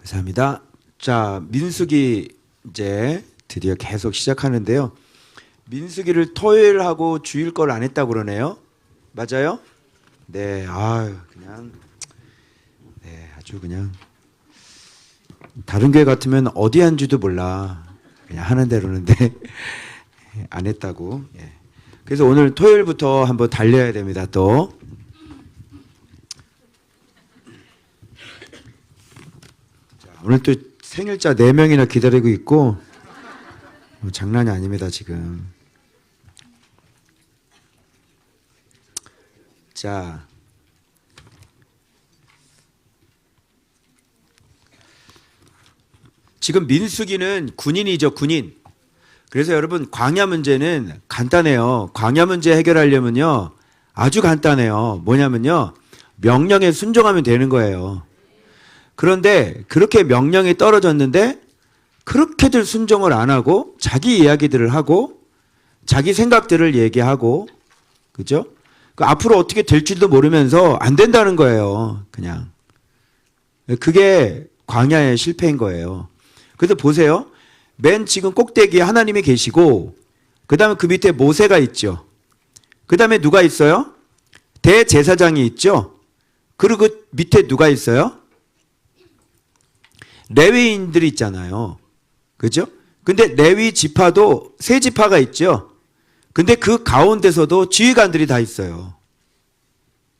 감사합니다. 자, 민수기 이제 드디어 계속 시작하는데요. 민수기를 토요일하고 주일 걸 안 했다고 그러네요. 맞아요? 네, 그냥 아주 그냥 다른 교회 같으면 어디 한지도 몰라. 그냥 하는 대로는데 안 했다고. 예. 그래서 오늘 토요일부터 한번 달려야 됩니다. 또. 자, 오늘 또 생일자 4명이나 기다리고 있고 장난이 아닙니다, 지금. 자, 지금 민수기는 군인이죠, 군인. 그래서 여러분 광야 문제는 간단해요. 광야 문제 해결하려면요 아주 간단해요. 뭐냐면요 명령에 순종하면 되는 거예요. 그런데 그렇게 명령이 떨어졌는데 그렇게들 순종을 안 하고 자기 이야기들을 하고 자기 생각들을 얘기하고, 그죠? 앞으로 어떻게 될지도 모르면서 안 된다는 거예요. 그냥 그게 광야의 실패인 거예요. 그래서 보세요. 맨 지금 꼭대기에 하나님이 계시고 그 다음에 그 밑에 모세가 있죠. 그 다음에 누가 있어요? 대제사장이 있죠. 그리고 그 밑에 누가 있어요? 레위인들이 있잖아요. 그죠? 근데 레위 지파도 세 지파가 있죠. 근데 그 가운데서도 지휘관들이 다 있어요.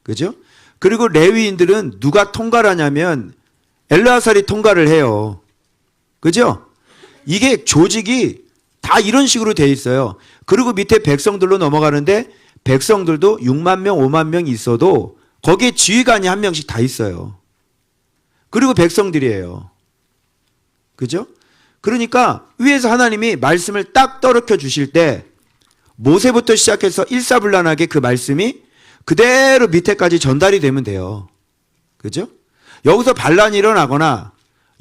그죠? 그리고 레위인들은 누가 통과를 하냐면 엘르아살이 통과를 해요. 그죠? 이게 조직이 다 이런 식으로 돼 있어요. 그리고 밑에 백성들로 넘어가는데 백성들도 6만 명, 5만 명 있어도 거기에 지휘관이 한 명씩 다 있어요. 그리고 백성들이에요. 그죠? 그러니까 위에서 하나님이 말씀을 딱 떨어켜 주실 때 모세부터 시작해서 일사불란하게 그 말씀이 그대로 밑에까지 전달이 되면 돼요. 그죠? 여기서 반란이 일어나거나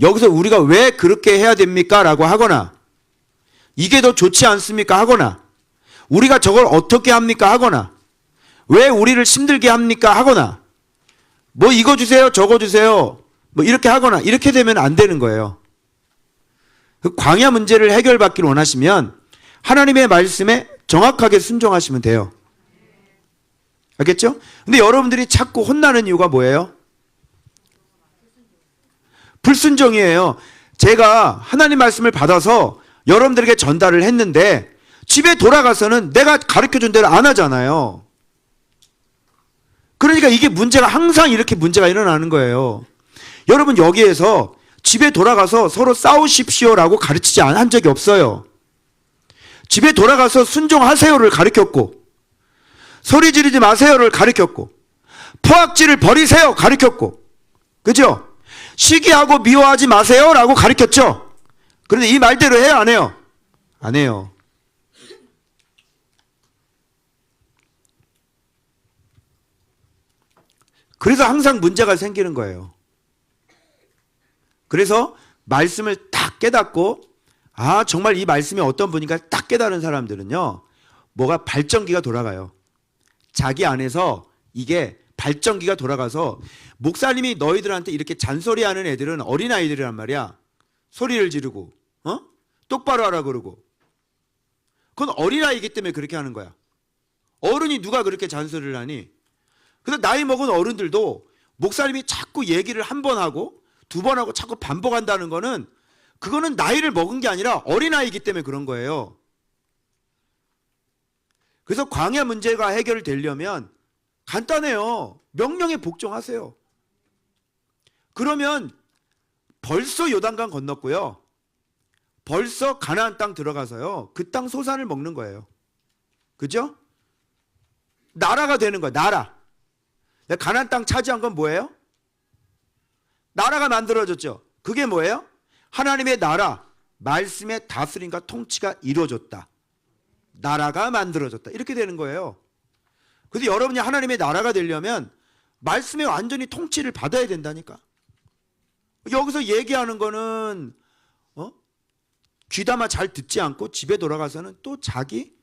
여기서 우리가 왜 그렇게 해야 됩니까? 라고 하거나 이게 더 좋지 않습니까? 하거나 우리가 저걸 어떻게 합니까? 하거나 왜 우리를 힘들게 합니까? 하거나 뭐 이거 주세요, 저거 주세요, 뭐 이렇게 하거나 이렇게 되면 안 되는 거예요. 그 광야 문제를 해결받기를 원하시면 하나님의 말씀에 정확하게 순종하시면 돼요. 알겠죠? 근데 여러분들이 자꾸 혼나는 이유가 뭐예요? 불순종이에요. 제가 하나님 말씀을 받아서 여러분들에게 전달을 했는데 집에 돌아가서는 내가 가르쳐준 대로 안 하잖아요. 그러니까 이게 문제가 항상 이렇게 문제가 일어나는 거예요. 여러분 여기에서 집에 돌아가서 서로 싸우십시오라고 가르치지 한 적이 없어요. 집에 돌아가서 순종하세요를 가르쳤고 소리 지르지 마세요를 가르쳤고 포악질을 버리세요 가르쳤고, 그죠? 시기하고 미워하지 마세요라고 가르쳤죠. 그런데 이 말대로 해요, 안 해요? 안 해요. 그래서 항상 문제가 생기는 거예요. 그래서 말씀을 딱 깨닫고 정말 이 말씀이 어떤 분인가 딱 깨달은 사람들은요 뭐가 발전기가 돌아가요. 자기 안에서 이게 발전기가 돌아가서 목사님이 너희들한테 이렇게 잔소리하는 애들은 어린아이들이란 말이야. 소리를 지르고 똑바로 하라 그러고 그건 어린아이이기 때문에 그렇게 하는 거야. 어른이 누가 그렇게 잔소리를 하니? 그래서 나이 먹은 어른들도 목사님이 자꾸 얘기를 한 번 하고 두 번 하고 자꾸 반복한다는 거는 그거는 나이를 먹은 게 아니라 어린아이이기 때문에 그런 거예요. 그래서 광야 문제가 해결되려면 간단해요. 명령에 복종하세요. 그러면 벌써 요단강 건넜고요. 벌써 가나안 땅 들어가서요. 그 땅 소산을 먹는 거예요. 그죠? 나라가 되는 거야. 나라. 가나안 땅 차지한 건 뭐예요? 나라가 만들어졌죠. 그게 뭐예요? 하나님의 나라, 말씀의 다스림과 통치가 이루어졌다. 나라가 만들어졌다. 이렇게 되는 거예요. 그래서 여러분이 하나님의 나라가 되려면 말씀에 완전히 통치를 받아야 된다니까. 여기서 얘기하는 거는 귀담아 잘 듣지 않고 집에 돌아가서는 또 자기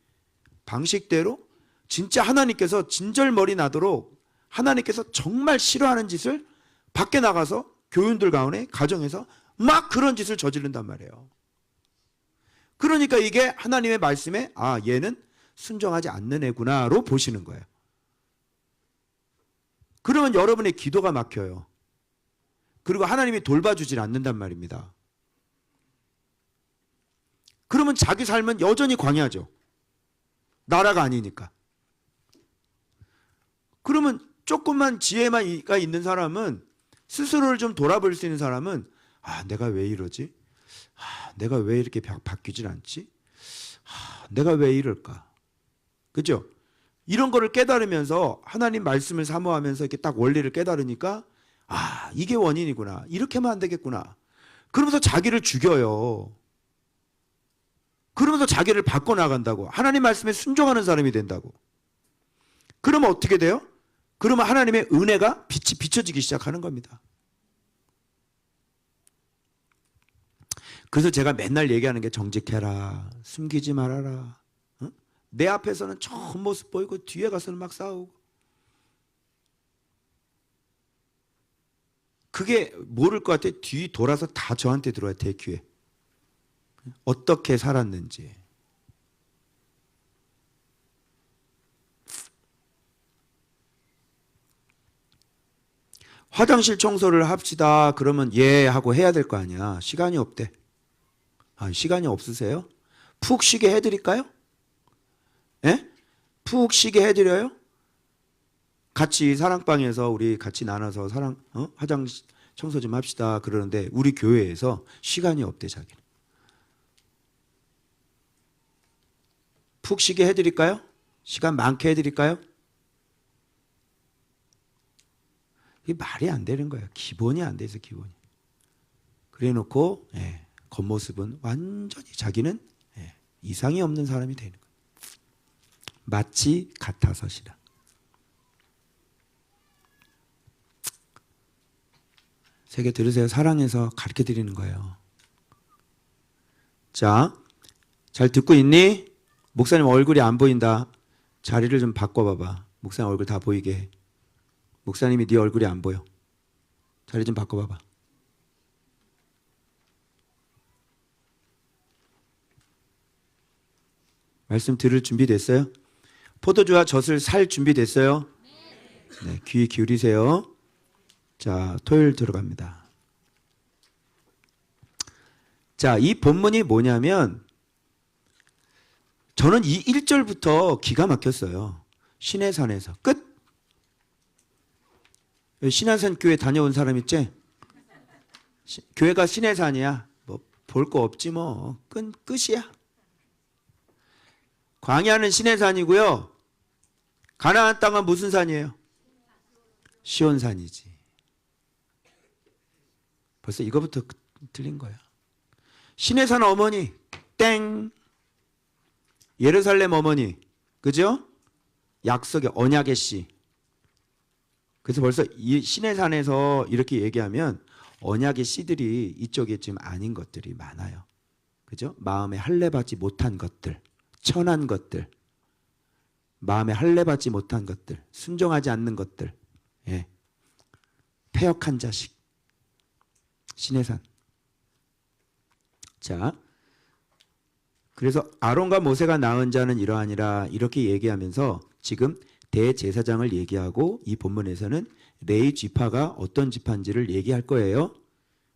방식대로 진짜 하나님께서 진절머리 나도록 하나님께서 정말 싫어하는 짓을 밖에 나가서 교인들 가운데 가정에서 막 그런 짓을 저지른단 말이에요. 그러니까 이게 하나님의 말씀에 아 얘는 순종하지 않는 애구나로 보시는 거예요. 그러면 여러분의 기도가 막혀요. 그리고 하나님이 돌봐주질 않는단 말입니다. 그러면 자기 삶은 여전히 광야죠. 나라가 아니니까. 그러면 조금만 지혜가 있는 사람은 스스로를 좀 돌아볼 수 있는 사람은 아 내가 왜 이러지? 아 내가 왜 이렇게 바뀌질 않지? 아 내가 왜 이럴까? 그죠? 이런 거를 깨달으면서 하나님 말씀을 사모하면서 이렇게 딱 원리를 깨달으니까 아 이게 원인이구나. 이렇게 하면 안 되겠구나. 그러면서 자기를 죽여요. 그러면서 자기를 바꿔나간다고. 하나님 말씀에 순종하는 사람이 된다고. 그러면 어떻게 돼요? 그러면 하나님의 은혜가 빛이 비춰지기 시작하는 겁니다. 그래서 제가 맨날 얘기하는 게 정직해라. 숨기지 말아라. 어? 내 앞에서는 좋은 모습 보이고 뒤에 가서는 막 싸우고. 그게 모를 것 같아. 뒤 돌아서 다 저한테 들어와요. 대귀에. 어떻게 살았는지. 화장실 청소를 합시다. 그러면 예 하고 해야 될 거 아니야. 시간이 없대. 아, 시간이 없으세요? 푹 쉬게 해드릴까요? 예? 푹 쉬게 해드려요? 같이 사랑방에서 우리 같이 나눠서 화장실 청소 좀 합시다. 그러는데 우리 교회에서 시간이 없대 자기는. 푹 쉬게 해드릴까요? 시간 많게 해드릴까요? 이게 말이 안 되는 거예요. 기본이 안 돼서 기본이. 그래 놓고 겉모습은 완전히 자기는 이상이 없는 사람이 되는 거예요. 마치 같아서시라. 세계 들으세요. 사랑해서 가르쳐 드리는 거예요. 자, 잘 듣고 있니? 목사님 얼굴이 안 보인다. 자리를 좀 바꿔봐봐. 목사님 얼굴 다 보이게 해. 목사님이 네 얼굴이 안 보여. 자리 좀 바꿔봐봐. 말씀 들을 준비 됐어요? 포도주와 젖을 살 준비 됐어요? 네, 귀 기울이세요. 자, 토요일 들어갑니다. 자, 이 본문이 뭐냐면 저는 이 1절부터 기가 막혔어요. 시내산에서 끝. 신안산 교회 다녀온 사람 있지? 교회가 시내산이야. 뭐 볼 거 없지 뭐. 끝이야. 광야는 시내산이고요. 가나안 땅은 무슨 산이에요? 시온산이지. 벌써 이거부터 틀린 거야. 시내산 어머니 땡. 예루살렘 어머니 그죠? 약속의 언약의 씨. 그래서 벌써 이 시내산에서 이렇게 얘기하면 언약의 씨들이 이쪽에 지금 아닌 것들이 많아요. 그죠? 마음에 할례받지 못한 것들, 천한 것들, 마음에 할례받지 못한 것들, 순종하지 않는 것들, 패역한 자식, 시내산. 자, 그래서 아론과 모세가 낳은 자는 이러하니라 이렇게 얘기하면서 지금 대제사장을 얘기하고 이 본문에서는 레위 지파가 어떤 지파인지를 얘기할 거예요.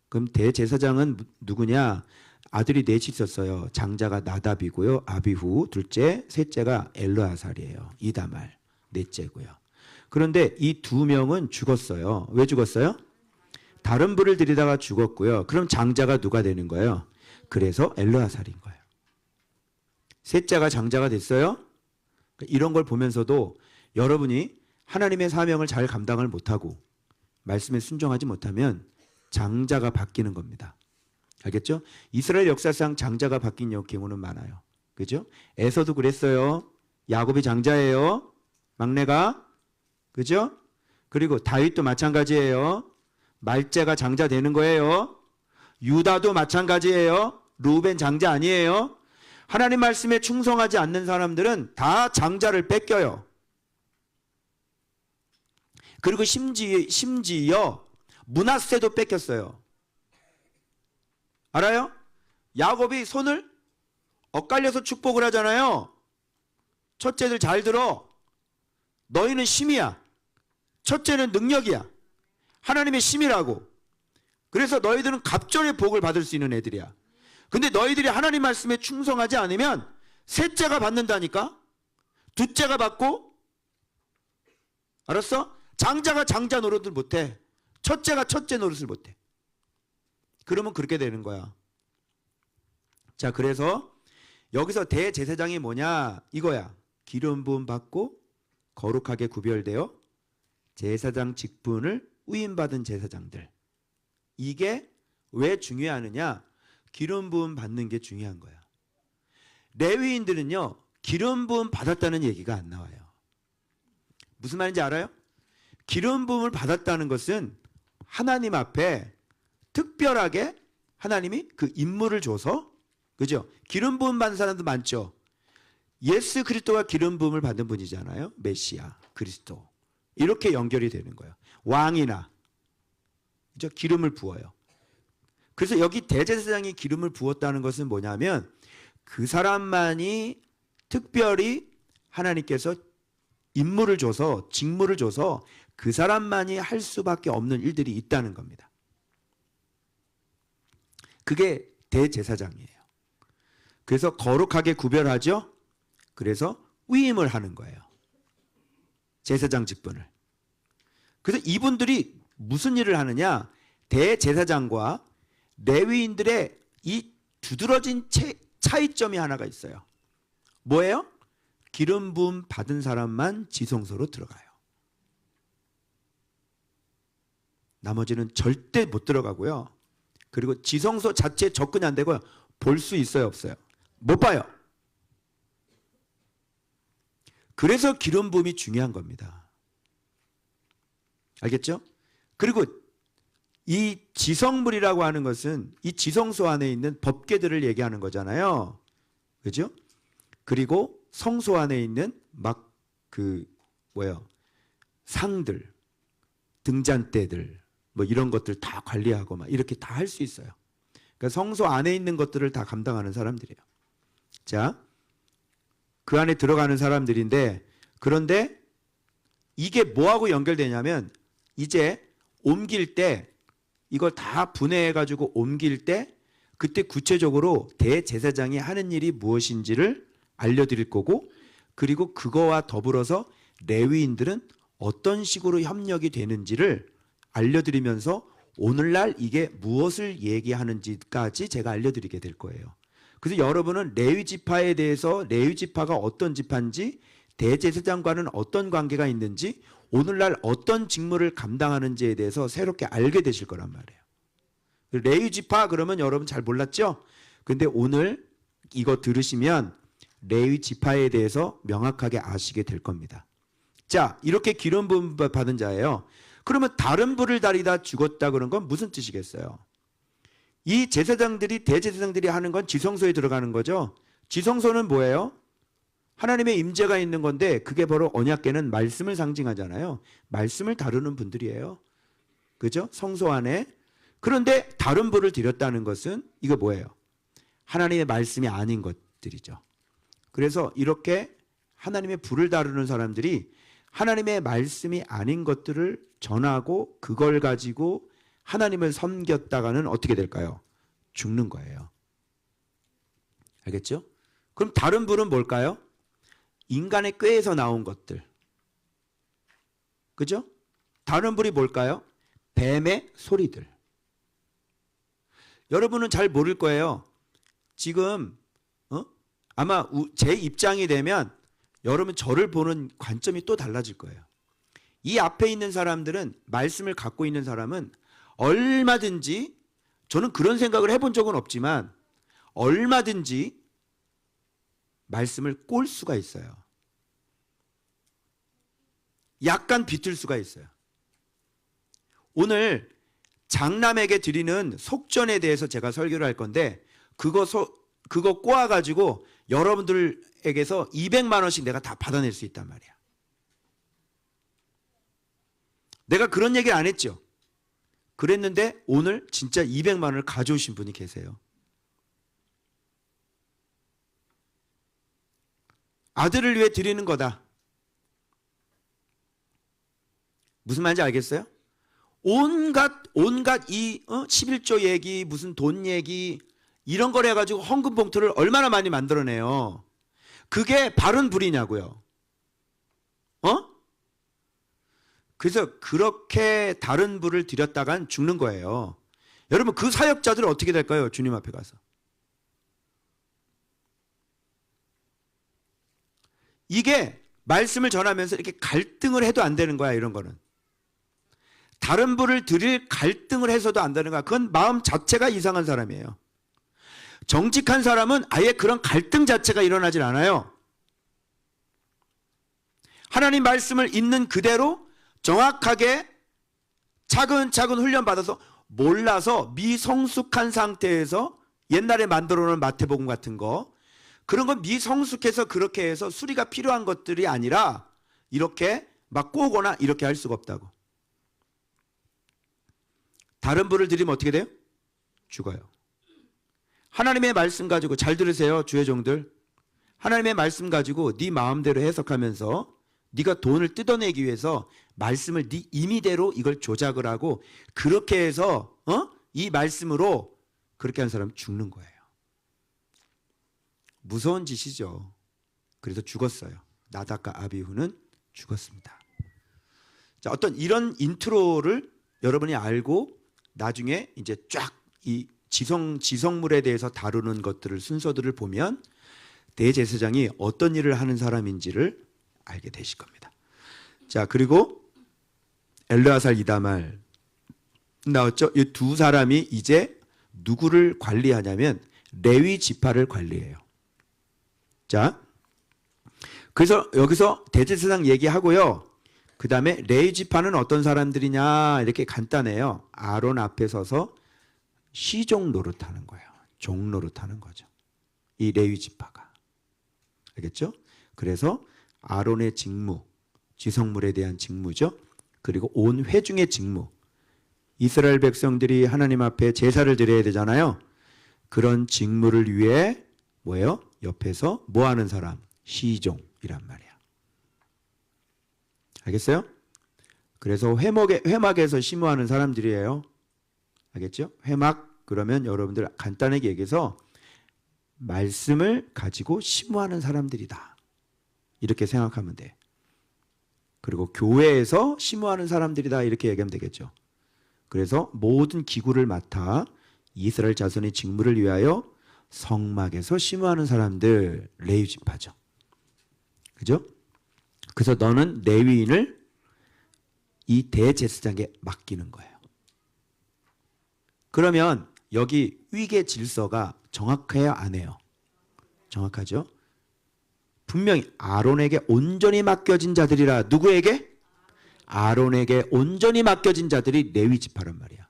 그럼 대제사장은 누구냐? 아들이 넷이 있었어요. 장자가 나답이고요. 아비후, 둘째, 셋째가 엘르아살이에요. 이다말, 넷째고요. 그런데 이 두 명은 죽었어요. 왜 죽었어요? 다른 불을 들이다가 죽었고요. 그럼 장자가 누가 되는 거예요? 그래서 엘르아살인 거예요. 셋째가 장자가 됐어요. 이런 걸 보면서도 여러분이 하나님의 사명을 잘 감당을 못하고 말씀에 순종하지 못하면 장자가 바뀌는 겁니다. 알겠죠? 이스라엘 역사상 장자가 바뀐 경우는 많아요. 그죠? 에서도 그랬어요. 야곱이 장자예요. 막내가. 그죠? 그리고 다윗도 마찬가지예요. 말제가 장자 되는 거예요. 유다도 마찬가지예요. 루벤 장자 아니에요. 하나님 말씀에 충성하지 않는 사람들은 다 장자를 뺏겨요. 그리고 심지어 므낫세도 뺏겼어요. 알아요? 야곱이 손을 엇갈려서 축복을 하잖아요. 첫째들 잘 들어. 너희는 심이야. 첫째는 능력이야. 하나님의 심이라고. 그래서 너희들은 갑절의 복을 받을 수 있는 애들이야. 근데 너희들이 하나님 말씀에 충성하지 않으면 셋째가 받는다니까? 둘째가 받고, 알았어? 장자가 장자 노릇을 못해. 첫째가 첫째 노릇을 못해. 그러면 그렇게 되는 거야. 자, 그래서 여기서 대제사장이 뭐냐? 이거야. 기름 부음 받고 거룩하게 구별되어 제사장 직분을 위임받은 제사장들. 이게 왜 중요하느냐? 기름 부음 받는 게 중요한 거야. 레위인들은요, 기름 부음 받았다는 얘기가 안 나와요. 무슨 말인지 알아요? 기름 부음을 받았다는 것은 하나님 앞에 특별하게 하나님이 그 임무를 줘서, 그죠? 기름 부음 받는 사람도 많죠. 예수 그리스도가 기름 부음을 받은 분이잖아요. 메시아 그리스도. 이렇게 연결이 되는 거예요. 왕이나, 그죠? 기름을 부어요. 그래서 여기 대제사장이 기름을 부었다는 것은 뭐냐면 그 사람만이 특별히 하나님께서 임무를 줘서, 직무를 줘서 그 사람만이 할 수밖에 없는 일들이 있다는 겁니다. 그게 대제사장이에요. 그래서 거룩하게 구별하죠. 그래서 위임을 하는 거예요. 제사장 직분을. 그래서 이분들이 무슨 일을 하느냐? 대제사장과 레위인들의 이 두드러진 차이점이 하나가 있어요. 뭐예요? 기름 부음 받은 사람만 지성소로 들어가요. 나머지는 절대 못 들어가고요. 그리고 지성소 자체에 접근이 안 되고요. 볼 수 있어요, 없어요? 못 봐요. 그래서 기름 부음이 중요한 겁니다. 알겠죠? 그리고 이 지성물이라고 하는 것은 이 지성소 안에 있는 법궤들을 얘기하는 거잖아요. 그죠? 그리고 성소 안에 있는 막 상들, 등잔대들, 뭐 이런 것들 다 관리하고 막 이렇게 다 할 수 있어요. 그러니까 성소 안에 있는 것들을 다 감당하는 사람들이에요. 자, 그 안에 들어가는 사람들인데, 그런데 이게 뭐하고 연결되냐면 이제 옮길 때 이걸 다 분해해가지고 옮길 때 그때 구체적으로 대제사장이 하는 일이 무엇인지를 알려드릴 거고, 그리고 그거와 더불어서 레위인들은 어떤 식으로 협력이 되는지를 알려드리면서 오늘날 이게 무엇을 얘기하는지까지 제가 알려드리게 될 거예요. 그래서 여러분은 레위 지파에 대해서 레위 지파가 어떤 지파인지, 대제사장과는 어떤 관계가 있는지, 오늘날 어떤 직무를 감당하는지에 대해서 새롭게 알게 되실 거란 말이에요. 레위 지파 그러면 여러분 잘 몰랐죠? 근데 오늘 이거 들으시면 레위 지파에 대해서 명확하게 아시게 될 겁니다. 자, 이렇게 기름 부음 받은 자예요. 그러면 다른 불을 다리다 죽었다 그런 건 무슨 뜻이겠어요? 이 제사장들이, 대제사장들이 하는 건 지성소에 들어가는 거죠. 지성소는 뭐예요? 하나님의 임재가 있는 건데 그게 바로 언약궤는 말씀을 상징하잖아요. 말씀을 다루는 분들이에요. 그죠? 성소 안에. 그런데 다른 불을 드렸다는 것은 이거 뭐예요? 하나님의 말씀이 아닌 것들이죠. 그래서 이렇게 하나님의 불을 다루는 사람들이 하나님의 말씀이 아닌 것들을 전하고 그걸 가지고 하나님을 섬겼다가는 어떻게 될까요? 죽는 거예요. 알겠죠? 그럼 다른 불은 뭘까요? 인간의 꾀에서 나온 것들. 그죠? 다른 불이 뭘까요? 뱀의 소리들. 여러분은 잘 모를 거예요. 지금 아마 제 입장이 되면 여러분 저를 보는 관점이 또 달라질 거예요. 이 앞에 있는 사람들은, 말씀을 갖고 있는 사람은 얼마든지, 저는 그런 생각을 해본 적은 없지만 얼마든지 말씀을 꼴 수가 있어요. 약간 비틀 수가 있어요. 오늘 장남에게 드리는 속전에 대해서 제가 설교를 할 건데 그거 꼬아가지고 여러분들에게서 200만 원씩 내가 다 받아낼 수 있단 말이야. 내가 그런 얘기를 안 했죠. 그랬는데 오늘 진짜 200만 원을 가져오신 분이 계세요. 아들을 위해 드리는 거다. 무슨 말인지 알겠어요? 온갖 이 11조 얘기, 무슨 돈 얘기 이런 걸 해가지고 헌금 봉투를 얼마나 많이 만들어내요. 그게 바른 불이냐고요. 그래서 그렇게 다른 불을 들였다간 죽는 거예요. 여러분 그 사역자들은 어떻게 될까요? 주님 앞에 가서. 이게 말씀을 전하면서 이렇게 갈등을 해도 안 되는 거야. 이런 거는. 다른 불을 드릴 갈등을 해서도 안 되는 거야. 그건 마음 자체가 이상한 사람이에요. 정직한 사람은 아예 그런 갈등 자체가 일어나질 않아요. 하나님 말씀을 있는 그대로 정확하게 차근차근 훈련받아서 몰라서 미성숙한 상태에서 옛날에 만들어 놓은 마태복음 같은 거 그런 건 미성숙해서 그렇게 해서 수리가 필요한 것들이 아니라 이렇게 막 꼬거나 이렇게 할 수가 없다고. 다른 불을 드리면 어떻게 돼요? 죽어요. 하나님의 말씀 가지고 잘 들으세요. 주의 종들. 하나님의 말씀 가지고 네 마음대로 해석하면서 네가 돈을 뜯어내기 위해서 말씀을 네 임의대로 이걸 조작을 하고 그렇게 해서 이 말씀으로 그렇게 한 사람은 죽는 거예요. 무서운 짓이죠. 그래서 죽었어요. 나답과 아비후는 죽었습니다. 자, 어떤 이런 인트로를 여러분이 알고 나중에 이제 쫙 이 지성물에 대해서 다루는 것들을 순서들을 보면 대제사장이 어떤 일을 하는 사람인지를 알게 되실 겁니다. 자, 그리고 엘르아살 이다말 나왔죠? 이 두 사람이 이제 누구를 관리하냐면 레위 지파를 관리해요. 자, 그래서 여기서 대제사장 얘기하고요. 그 다음에 레위 지파는 어떤 사람들이냐 이렇게 간단해요. 아론 앞에 서서 시종 노릇하는 거예요. 종 노릇하는 거죠. 이 레위 지파가. 알겠죠? 그래서 아론의 직무, 지성물에 대한 직무죠. 그리고 온 회중의 직무. 이스라엘 백성들이 하나님 앞에 제사를 드려야 되잖아요. 그런 직무를 위해 뭐예요? 옆에서 뭐 하는 사람? 시종이란 말이야. 알겠어요? 그래서 회막에서 심호하는 사람들이에요. 알겠죠? 회막 그러면 여러분들 간단하게 얘기해서 말씀을 가지고 심호하는 사람들이다. 이렇게 생각하면 돼. 그리고 교회에서 심호하는 사람들이다. 이렇게 얘기하면 되겠죠. 그래서 모든 기구를 맡아 이스라엘 자손의 직무를 위하여 성막에서 심호하는 사람들 레위 지파죠. 그죠? 그래서 너는 레위인을 이 대제사장에게 맡기는 거예요. 그러면 여기 위계 질서가 정확해야 안 해요? 정확하죠? 분명히 아론에게 온전히 맡겨진 자들이라. 누구에게? 아론에게 온전히 맡겨진 자들이 레위 지파란 말이야.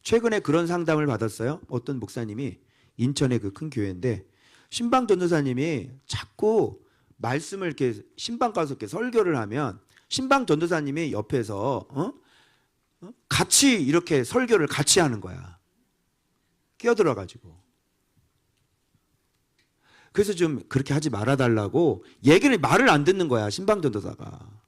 최근에 그런 상담을 받았어요. 어떤 목사님이 인천의 그 큰 교회인데 신방 전도사님이 자꾸 말씀을 이렇게 신방 가서 이렇게 설교를 하면 신방 전도사님이 옆에서 같이 이렇게 설교를 같이 하는 거야. 끼어들어 가지고. 그래서 좀 그렇게 하지 말아달라고 얘기를 말을 안 듣는 거야. 신방 전도사가.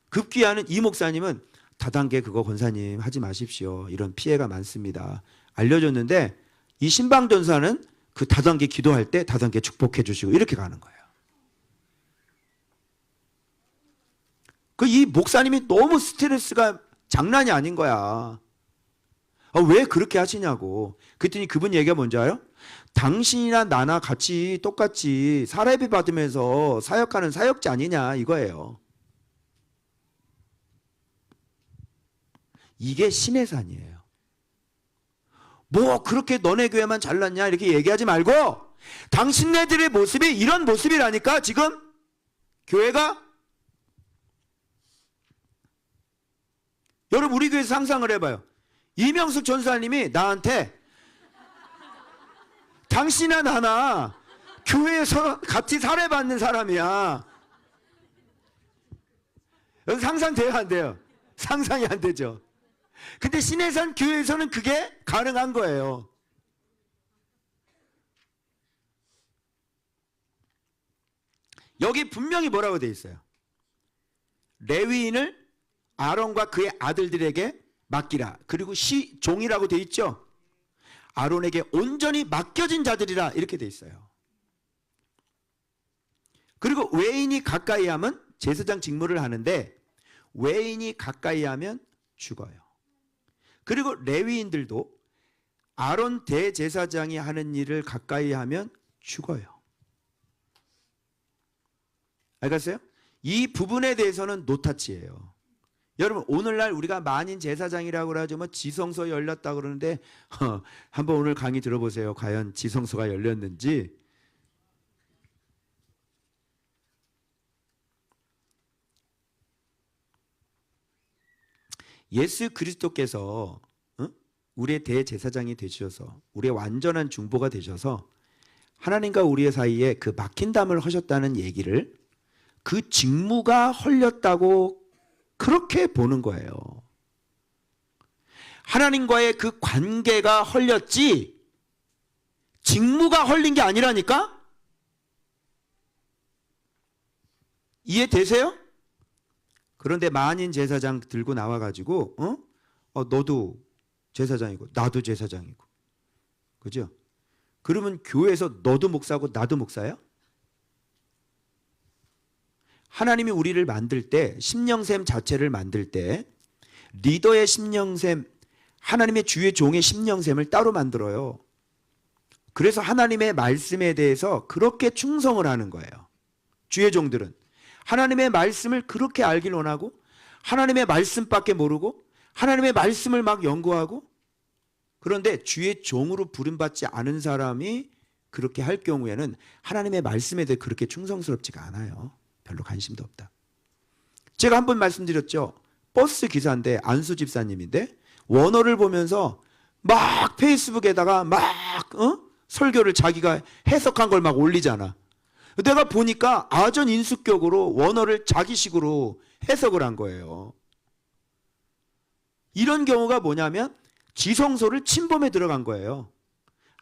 급기야는 이 목사님은 다단계 그거 권사님 하지 마십시오. 이런 피해가 많습니다. 알려줬는데 이 신방 전사는 그 다단계 기도할 때 다단계 축복해 주시고 이렇게 가는 거예요. 그 이 목사님이 너무 스트레스가 장난이 아닌 거야. 왜 그렇게 하시냐고. 그랬더니 그분 얘기가 뭔지 알아요? 당신이나 나나 같이 똑같이 사례비 받으면서 사역하는 사역자 아니냐 이거예요. 이게 신의 산이에요. 뭐 그렇게 너네 교회만 잘났냐 이렇게 얘기하지 말고 당신네들의 모습이 이런 모습이라니까 지금 교회가. 여러분 우리 교회에서 상상을 해봐요. 이명숙 전사님이 나한테 당신이나 나나 교회에서 같이 사례받는 사람이야. 여러분 상상돼요 안 돼요? 상상이 안 되죠. 근데 신해산 교회에서는 그게 가능한 거예요. 여기 분명히 뭐라고 돼 있어요? 레위인을 아론과 그의 아들들에게 맡기라. 그리고 종이라고 돼 있죠. 아론에게 온전히 맡겨진 자들이라 이렇게 돼 있어요. 그리고 외인이 가까이 하면 제사장 직무를 하는데 외인이 가까이 하면 죽어요. 그리고 레위인들도 아론 대제사장이 하는 일을 가까이 하면 죽어요. 알겠어요? 이 부분에 대해서는 노타치예요. 여러분 오늘날 우리가 만인 제사장이라고 그러죠. 뭐 지성소 열렸다고 그러는데 한번 오늘 강의 들어보세요. 과연 지성소가 열렸는지. 예수 그리스도께서 우리의 대제사장이 되셔서 우리의 완전한 중보가 되셔서 하나님과 우리의 사이에 그 막힌 담을 하셨다는 얘기를 그 직무가 헐렸다고 그렇게 보는 거예요. 하나님과의 그 관계가 헐렸지 직무가 헐린 게 아니라니까? 이해되세요? 그런데 만인 제사장 들고 나와가지고 너도 제사장이고 나도 제사장이고 그죠? 그러면 교회에서 너도 목사고 나도 목사야? 하나님이 우리를 만들 때 심령샘 자체를 만들 때 리더의 심령샘 하나님의 주의 종의 심령샘을 따로 만들어요. 그래서 하나님의 말씀에 대해서 그렇게 충성을 하는 거예요. 주의 종들은 하나님의 말씀을 그렇게 알길 원하고 하나님의 말씀밖에 모르고 하나님의 말씀을 막 연구하고 그런데 주의 종으로 부름받지 않은 사람이 그렇게 할 경우에는 하나님의 말씀에 대해 그렇게 충성스럽지가 않아요. 별로 관심도 없다. 제가 한 번 말씀드렸죠. 버스 기사인데 안수 집사님인데 원어를 보면서 막 페이스북에다가 막 설교를 자기가 해석한 걸 막 올리잖아. 내가 보니까 아전 인수격으로 원어를 자기식으로 해석을 한 거예요. 이런 경우가 뭐냐면 지성소를 침범해 들어간 거예요.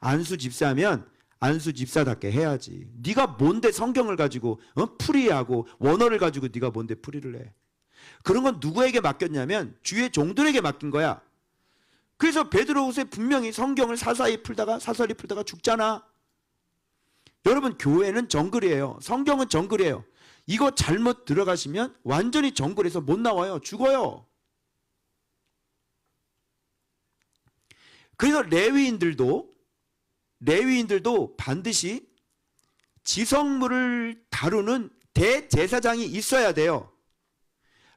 안수 집사면 안수 집사답게 해야지. 네가 뭔데 성경을 가지고 풀이하고 원어를 가지고 네가 뭔데 풀이를 해. 그런 건 누구에게 맡겼냐면 주의 종들에게 맡긴 거야. 그래서 베드로후서에 분명히 성경을 사서리 풀다가 죽잖아. 여러분 교회는 정글이에요. 성경은 정글이에요. 이거 잘못 들어가시면 완전히 정글에서 못 나와요. 죽어요. 그래서 레위인들도 반드시 지성물을 다루는 대제사장이 있어야 돼요.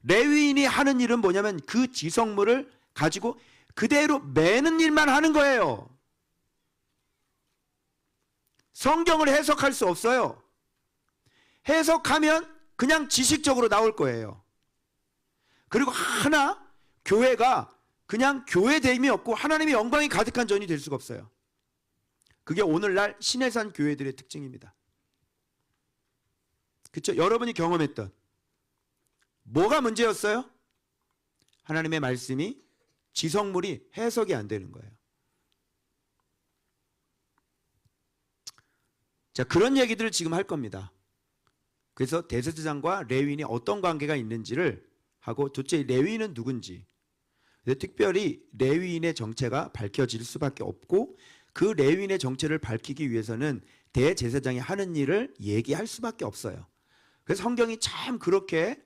레위인이 하는 일은 뭐냐면 그 지성물을 가지고 그대로 매는 일만 하는 거예요. 성경을 해석할 수 없어요. 해석하면 그냥 지식적으로 나올 거예요. 그리고 교회가 그냥 교회됨이 없고 하나님의 영광이 가득한 전이 될 수가 없어요. 그게 오늘날 신해산 교회들의 특징입니다. 그렇죠? 여러분이 경험했던 뭐가 문제였어요? 하나님의 말씀이 지성물이 해석이 안 되는 거예요. 자, 그런 얘기들을 지금 할 겁니다. 그래서 대제사장과 레위인이 어떤 관계가 있는지를 하고 도대체 레위인은 누군지, 특별히 레위인의 정체가 밝혀질 수밖에 없고 그 레위인의 정체를 밝히기 위해서는 대제사장이 하는 일을 얘기할 수밖에 없어요. 그래서 성경이 참 그렇게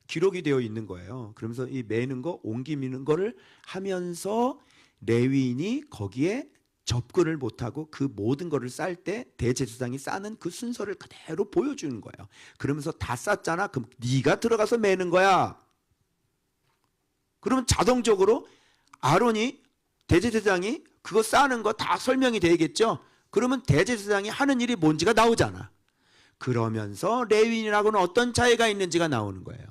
기록이 되어 있는 거예요. 그러면서 이 매는 거, 옮기는 거를 하면서 레위인이 거기에 접근을 못하고 그 모든 거를 쌀 때 대제사장이 싸는 그 순서를 그대로 보여주는 거예요. 그러면서 다 쌌잖아. 그럼 네가 들어가서 매는 거야. 그러면 자동적으로 아론이 대제사장이 그거 싸는 거 다 설명이 되겠죠. 그러면 대제사장이 하는 일이 뭔지가 나오잖아. 그러면서 레위인하고는 어떤 차이가 있는지가 나오는 거예요.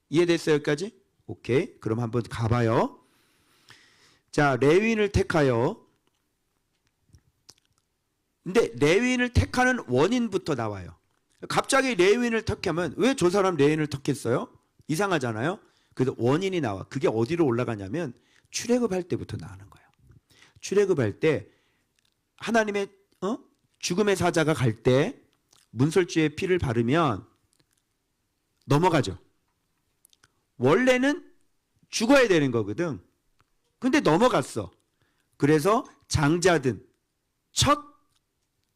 이해됐어요? 여기까지? 오케이. 그럼 한번 가봐요. 자, 레위인을 택하여. 근데 레위인을 택하는 원인부터 나와요. 갑자기 레위인을 택하면 왜 저 사람 레위인을 택했어요? 이상하잖아요. 그래서 원인이 나와. 그게 어디로 올라가냐면 출애굽할 때부터 나오는 거예요. 출애굽할 때 하나님의 죽음의 사자가 갈 때 문설주에 피를 바르면 넘어가죠. 원래는 죽어야 되는 거거든. 근데 넘어갔어. 그래서 장자든 첫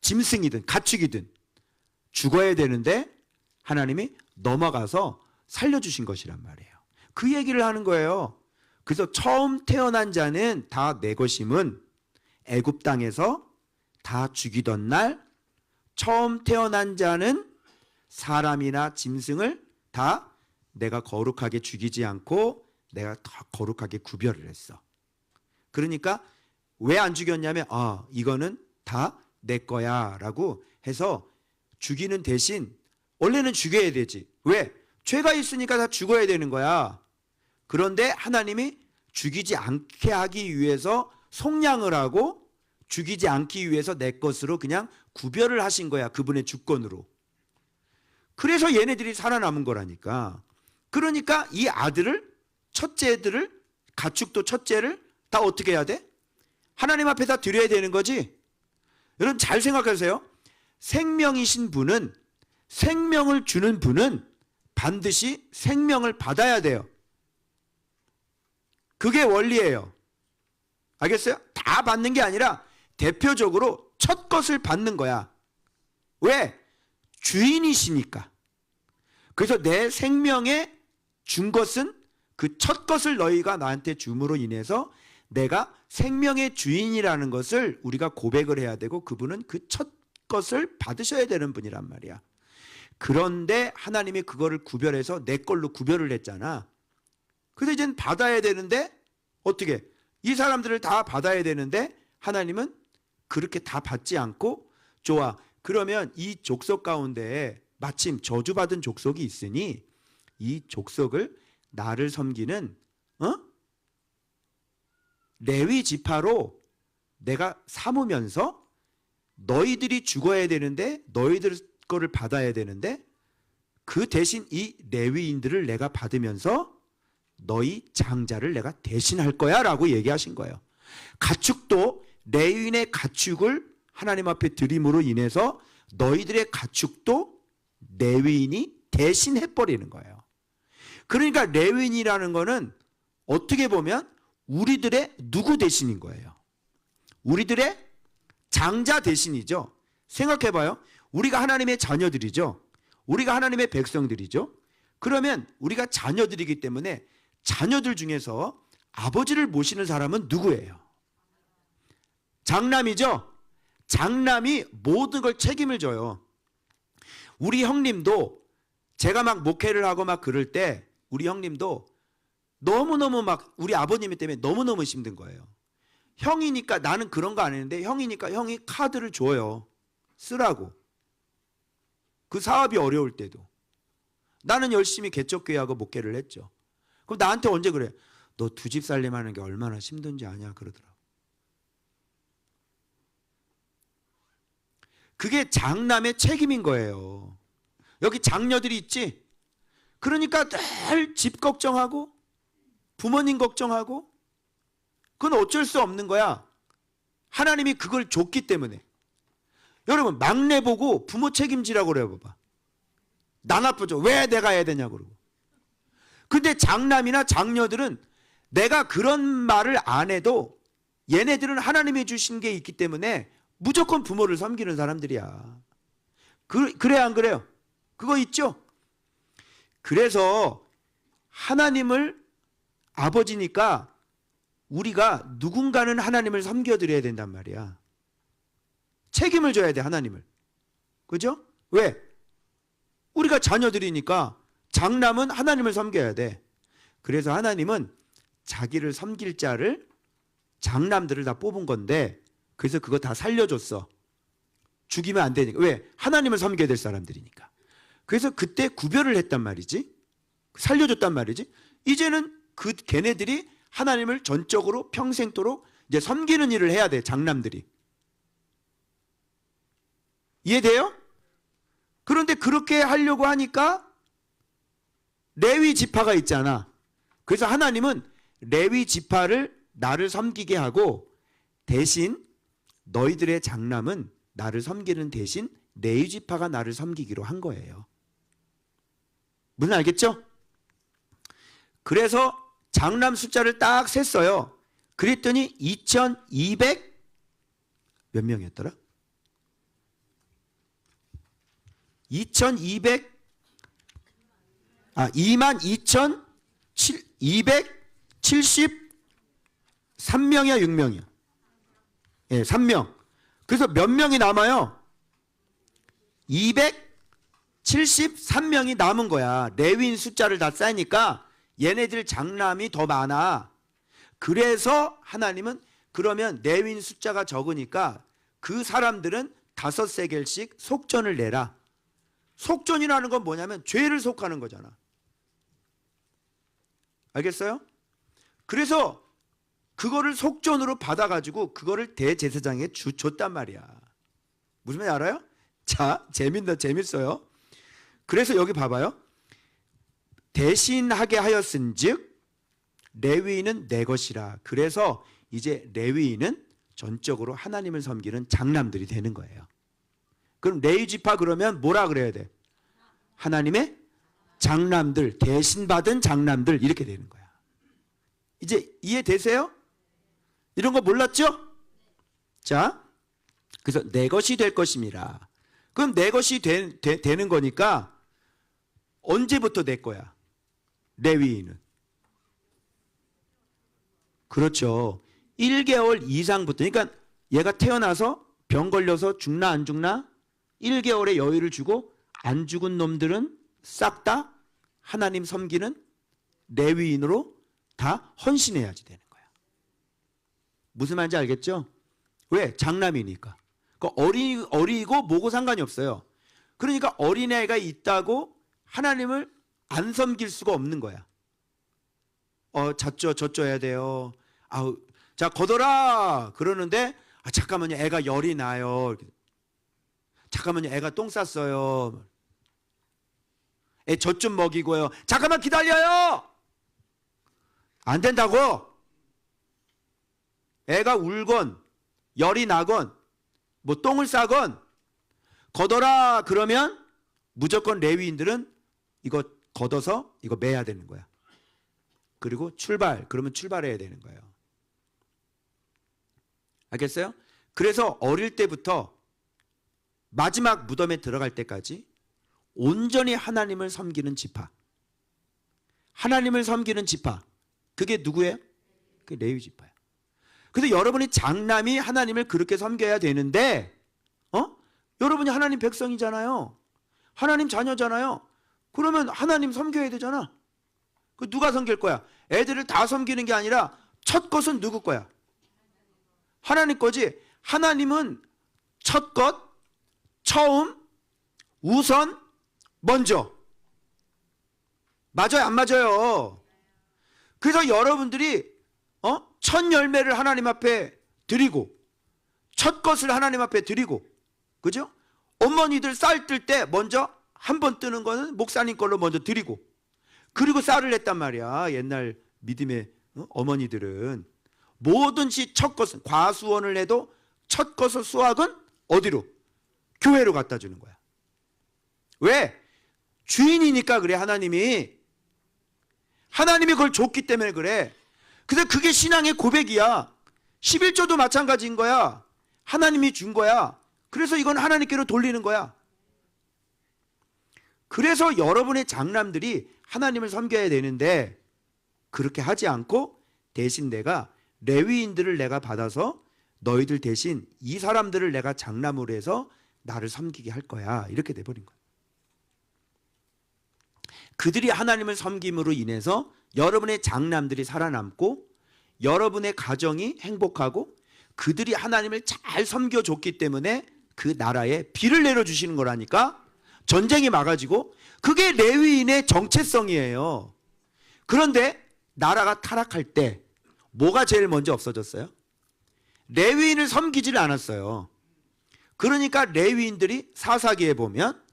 짐승이든 가축이든 죽어야 되는데 하나님이 넘어가서 살려주신 것이란 말이에요. 그 얘기를 하는 거예요. 그래서 처음 태어난 자는 다 내 것임은 애굽 땅에서 다 죽이던 날 처음 태어난 자는 사람이나 짐승을 다 내가 거룩하게 죽이지 않고 내가 더 거룩하게 구별을 했어. 그러니까 왜 안 죽였냐면 이거는 다 내 거야 라고 해서 죽이는 대신 원래는 죽여야 되지. 왜? 죄가 있으니까 다 죽어야 되는 거야. 그런데 하나님이 죽이지 않게 하기 위해서 속량을 하고 죽이지 않기 위해서 내 것으로 그냥 구별을 하신 거야. 그분의 주권으로. 그래서 얘네들이 살아남은 거라니까. 그러니까 이 아들을 첫째들을 가축도 첫째를 다 어떻게 해야 돼? 하나님 앞에다 드려야 되는 거지. 여러분 잘 생각하세요. 생명이신 분은 생명을 주는 분은 반드시 생명을 받아야 돼요. 그게 원리예요. 알겠어요? 다 받는 게 아니라 대표적으로 첫 것을 받는 거야. 왜? 주인이시니까. 그래서 내 생명에 준 것은 그 첫 것을 너희가 나한테 줌으로 인해서 내가 생명의 주인이라는 것을 우리가 고백을 해야 되고 그분은 그 첫 것을 받으셔야 되는 분이란 말이야. 그런데 하나님이 그거를 구별해서 내 걸로 구별을 했잖아. 그래서 이제는 받아야 되는데 어떻게? 이 사람들을 다 받아야 되는데 하나님은 그렇게 다 받지 않고 좋아. 그러면 이 족속 가운데 마침 저주받은 족속이 있으니 이 족속을 나를 섬기는 레위 지파로 내가 삼으면서 너희들이 죽어야 되는데 너희들 거를 받아야 되는데 그 대신 이 레위인들을 내가 받으면서 너희 장자를 내가 대신할 거야 라고 얘기하신 거예요. 가축도 레위인의 가축을 하나님 앞에 드림으로 인해서 너희들의 가축도 레위인이 대신해버리는 거예요. 그러니까 레위인이라는 거는 어떻게 보면 우리들의 누구 대신인 거예요. 우리들의 장자 대신이죠. 생각해봐요. 우리가 하나님의 자녀들이죠. 우리가 하나님의 백성들이죠. 그러면 우리가 자녀들이기 때문에 자녀들 중에서 아버지를 모시는 사람은 누구예요? 장남이죠. 장남이 모든 걸 책임을 져요. 우리 형님도 제가 막 목회를 하고 막 그럴 때 우리 형님도 너무너무 막 우리 아버님 때문에 너무너무 힘든 거예요. 형이니까 나는 그런 거 안 했는데 형이니까 형이 카드를 줘요. 쓰라고. 그 사업이 어려울 때도. 나는 열심히 개척교회하고 목회를 했죠. 그럼 나한테 언제 그래? 너 두 집 살림하는 게 얼마나 힘든지 아냐 그러더라고. 그게 장남의 책임인 거예요. 여기 장녀들이 있지? 그러니까 늘 집 걱정하고 부모님 걱정하고 그건 어쩔 수 없는 거야. 하나님이 그걸 줬기 때문에. 여러분 막내 보고 부모 책임지라고 그래 봐봐. 나 나쁘죠. 왜 내가 해야 되냐고 그러고. 근데 장남이나 장녀들은 내가 그런 말을 안 해도 얘네들은 하나님이 주신 게 있기 때문에 무조건 부모를 섬기는 사람들이야. 그래 안 그래요? 그거 있죠? 그래서 하나님을 아버지니까 우리가 누군가는 하나님을 섬겨드려야 된단 말이야. 책임을 져야 돼, 하나님을. 그죠? 왜? 우리가 자녀들이니까 장남은 하나님을 섬겨야 돼. 그래서 하나님은 자기를 섬길 자를 장남들을 다 뽑은 건데 그래서 그거 다 살려줬어. 죽이면 안 되니까. 왜? 하나님을 섬겨야 될 사람들이니까. 그래서 그때 구별을 했단 말이지. 살려줬단 말이지. 이제는 그 걔네들이 하나님을 전적으로 평생도록 이제 섬기는 일을 해야 돼. 장남들이. 이해돼요? 그런데 그렇게 하려고 하니까 레위 지파가 있잖아. 그래서 하나님은 레위 지파를 나를 섬기게 하고 대신 너희들의 장남은 나를 섬기는 대신 레위 지파가 나를 섬기기로 한 거예요. 무슨 알겠죠? 그래서 장남 숫자를 딱 셌어요. 그랬더니 2200 몇 명이었더라? 22,273명이야, 6명이야? 예, 3명. 그래서 몇 명이 남아요? 273명이 남은 거야. 레위인 숫자를 다 쌓으니까 얘네들 장남이 더 많아. 그래서 하나님은 그러면 레위인 숫자가 적으니까 그 사람들은 5세겔씩 속전을 내라. 속전이라는 건 뭐냐면 죄를 속하는 거잖아. 알겠어요? 그래서 그거를 속전으로 받아가지고 그거를 대제사장에게 줬단 말이야. 무슨 말인지 알아요? 자, 재밌어요. 그래서 여기 봐봐요. 대신하게 하였은즉 레위인은 내 것이라. 그래서 이제 레위인은 전적으로 하나님을 섬기는 장남들이 되는 거예요. 그럼 레위 지파 그러면 뭐라 그래야 돼? 하나님의 장남들, 대신 받은 장남들 이렇게 되는 거야. 이제 이해되세요? 이런 거 몰랐죠? 자, 그래서 내 것이 될 것임이라. 그럼 내 것이 되는 거니까 언제부터 내 거야? 레위인은. 그렇죠. 1개월 이상부터. 그러니까 얘가 태어나서 병 걸려서 죽나 안 죽나 1개월의 여유를 주고 안 죽은 놈들은 싹 다 하나님 섬기는 레위인으로 다 헌신해야지 되는 거야. 무슨 말인지 알겠죠? 왜? 장남이니까. 어리고 뭐고 상관이 없어요. 그러니까 어린애가 있다고 하나님을 안 섬길 수가 없는 거야. 젖줘 해야 돼요. 자, 걷어라! 그러는데, 잠깐만요, 애가 열이 나요. 잠깐만요, 애가 똥 쌌어요. 애 젖 좀 먹이고요. 잠깐만 기다려요! 안 된다고! 애가 울건, 열이 나건, 뭐 똥을 싸건, 걷어라! 그러면 무조건 레위인들은 이거 걷어서 이거 매야 되는 거야. 그리고 그러면 출발해야 되는 거예요. 알겠어요? 그래서 어릴 때부터 마지막 무덤에 들어갈 때까지 온전히 하나님을 섬기는 지파. 하나님을 섬기는 지파. 그게 누구예요? 그게 레위 지파예요. 그래서 여러분이 장남이 하나님을 그렇게 섬겨야 되는데, 여러분이 하나님 백성이잖아요. 하나님 자녀잖아요. 그러면 하나님 섬겨야 되잖아. 그 누가 섬길 거야? 애들을 다 섬기는 게 아니라 첫 것은 누구 거야? 하나님 거지. 하나님은 첫 것, 처음, 우선, 먼저. 맞아요, 안 맞아요? 그래서 여러분들이 첫 열매를 하나님 앞에 드리고 첫 것을 하나님 앞에 드리고, 그죠? 어머니들 쌀 뜰 때 먼저 한 번 뜨는 거는 목사님 걸로 먼저 드리고, 그리고 쌀을 냈단 말이야. 옛날 믿음의 어머니들은 뭐든지 첫 것은, 과수원을 해도 첫 것을 수확은 어디로? 교회로 갖다 주는 거야. 왜? 주인이니까 그래. 하나님이 그걸 줬기 때문에 그래. 그래서 그게 신앙의 고백이야. 11조도 마찬가지인 거야. 하나님이 준 거야. 그래서 이건 하나님께로 돌리는 거야. 그래서 여러분의 장남들이 하나님을 섬겨야 되는데 그렇게 하지 않고 대신 내가 레위인들을 내가 받아서 너희들 대신 이 사람들을 내가 장남으로 해서 나를 섬기게 할 거야. 이렇게 돼버린 거야. 그들이 하나님을 섬김으로 인해서 여러분의 장남들이 살아남고 여러분의 가정이 행복하고 그들이 하나님을 잘 섬겨줬기 때문에 그 나라에 비를 내려주시는 거라니까. 전쟁이 막아지고 그게 레위인의 정체성이에요. 그런데 나라가 타락할 때 뭐가 제일 먼저 없어졌어요? 레위인을 섬기지를 않았어요. 그러니까 레위인들이 사사기에 보면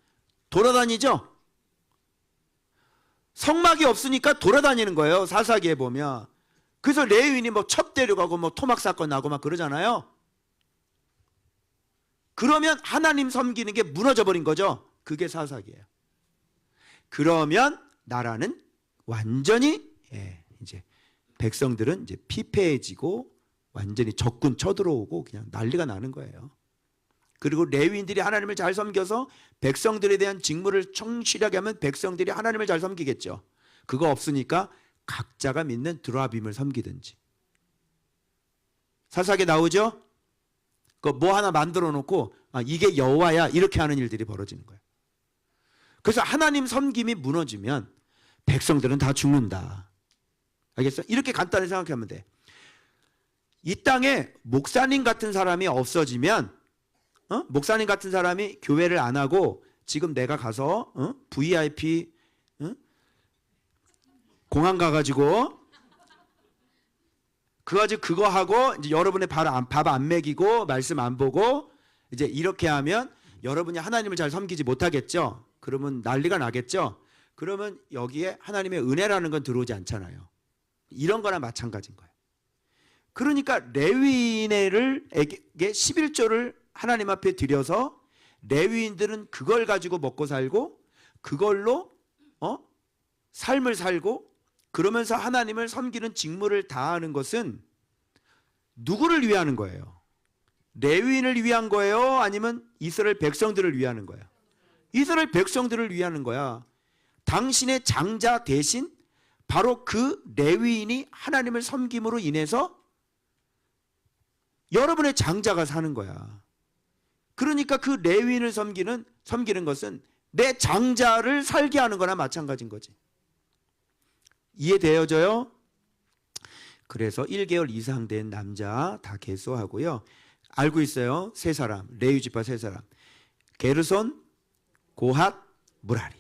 돌아다니죠. 성막이 없으니까 돌아다니는 거예요. 사사기에 보면. 그래서 레위인이 뭐 첩 데려가고 뭐 토막 사건 나고 막 그러잖아요. 그러면 하나님 섬기는 게 무너져 버린 거죠. 그게 사사기예요. 그러면 나라는 완전히 이제 백성들은 이제 피폐해지고 완전히 적군 쳐들어오고 그냥 난리가 나는 거예요. 그리고 레위인들이 하나님을 잘 섬겨서 백성들에 대한 직무를 충실하게 하면 백성들이 하나님을 잘 섬기겠죠. 그거 없으니까 각자가 믿는 드라빔을 섬기든지. 사사기에 나오죠? 그 뭐 하나 만들어 놓고 이게 여호와야 이렇게 하는 일들이 벌어지는 거예요. 그래서 하나님 섬김이 무너지면 백성들은 다 죽는다. 알겠어요? 이렇게 간단히 생각하면 돼. 이 땅에 목사님 같은 사람이 없어지면 목사님 같은 사람이 교회를 안 하고 지금 내가 가서 VIP 공항 가가지고 그거 하고 이제 여러분의 밥 안 먹이고 말씀 안 보고 이제 이렇게 하면 여러분이 하나님을 잘 섬기지 못하겠죠. 그러면 난리가 나겠죠. 그러면 여기에 하나님의 은혜라는 건 들어오지 않잖아요. 이런 거나 마찬가지인 거예요. 그러니까 레위인에게 11조를 하나님 앞에 드려서 레위인들은 그걸 가지고 먹고 살고 그걸로 삶을 살고 그러면서 하나님을 섬기는 직무를 다하는 것은 누구를 위하는 거예요? 레위인을 위한 거예요? 아니면 이스라엘 백성들을 위하는 거예요? 이스라엘 백성들을 위하는 거야. 당신의 장자 대신 바로 그 레위인이 하나님을 섬김으로 인해서 여러분의 장자가 사는 거야. 그러니까 그 레위인을 섬기는 것은 내 장자를 살게 하는 거나 마찬가지인 거지. 이해되어져요? 그래서 1개월 이상 된 남자 다 계수하고요. 알고 있어요. 세 사람, 레위 지파 세 사람. 게르손, 고핫, 무라리.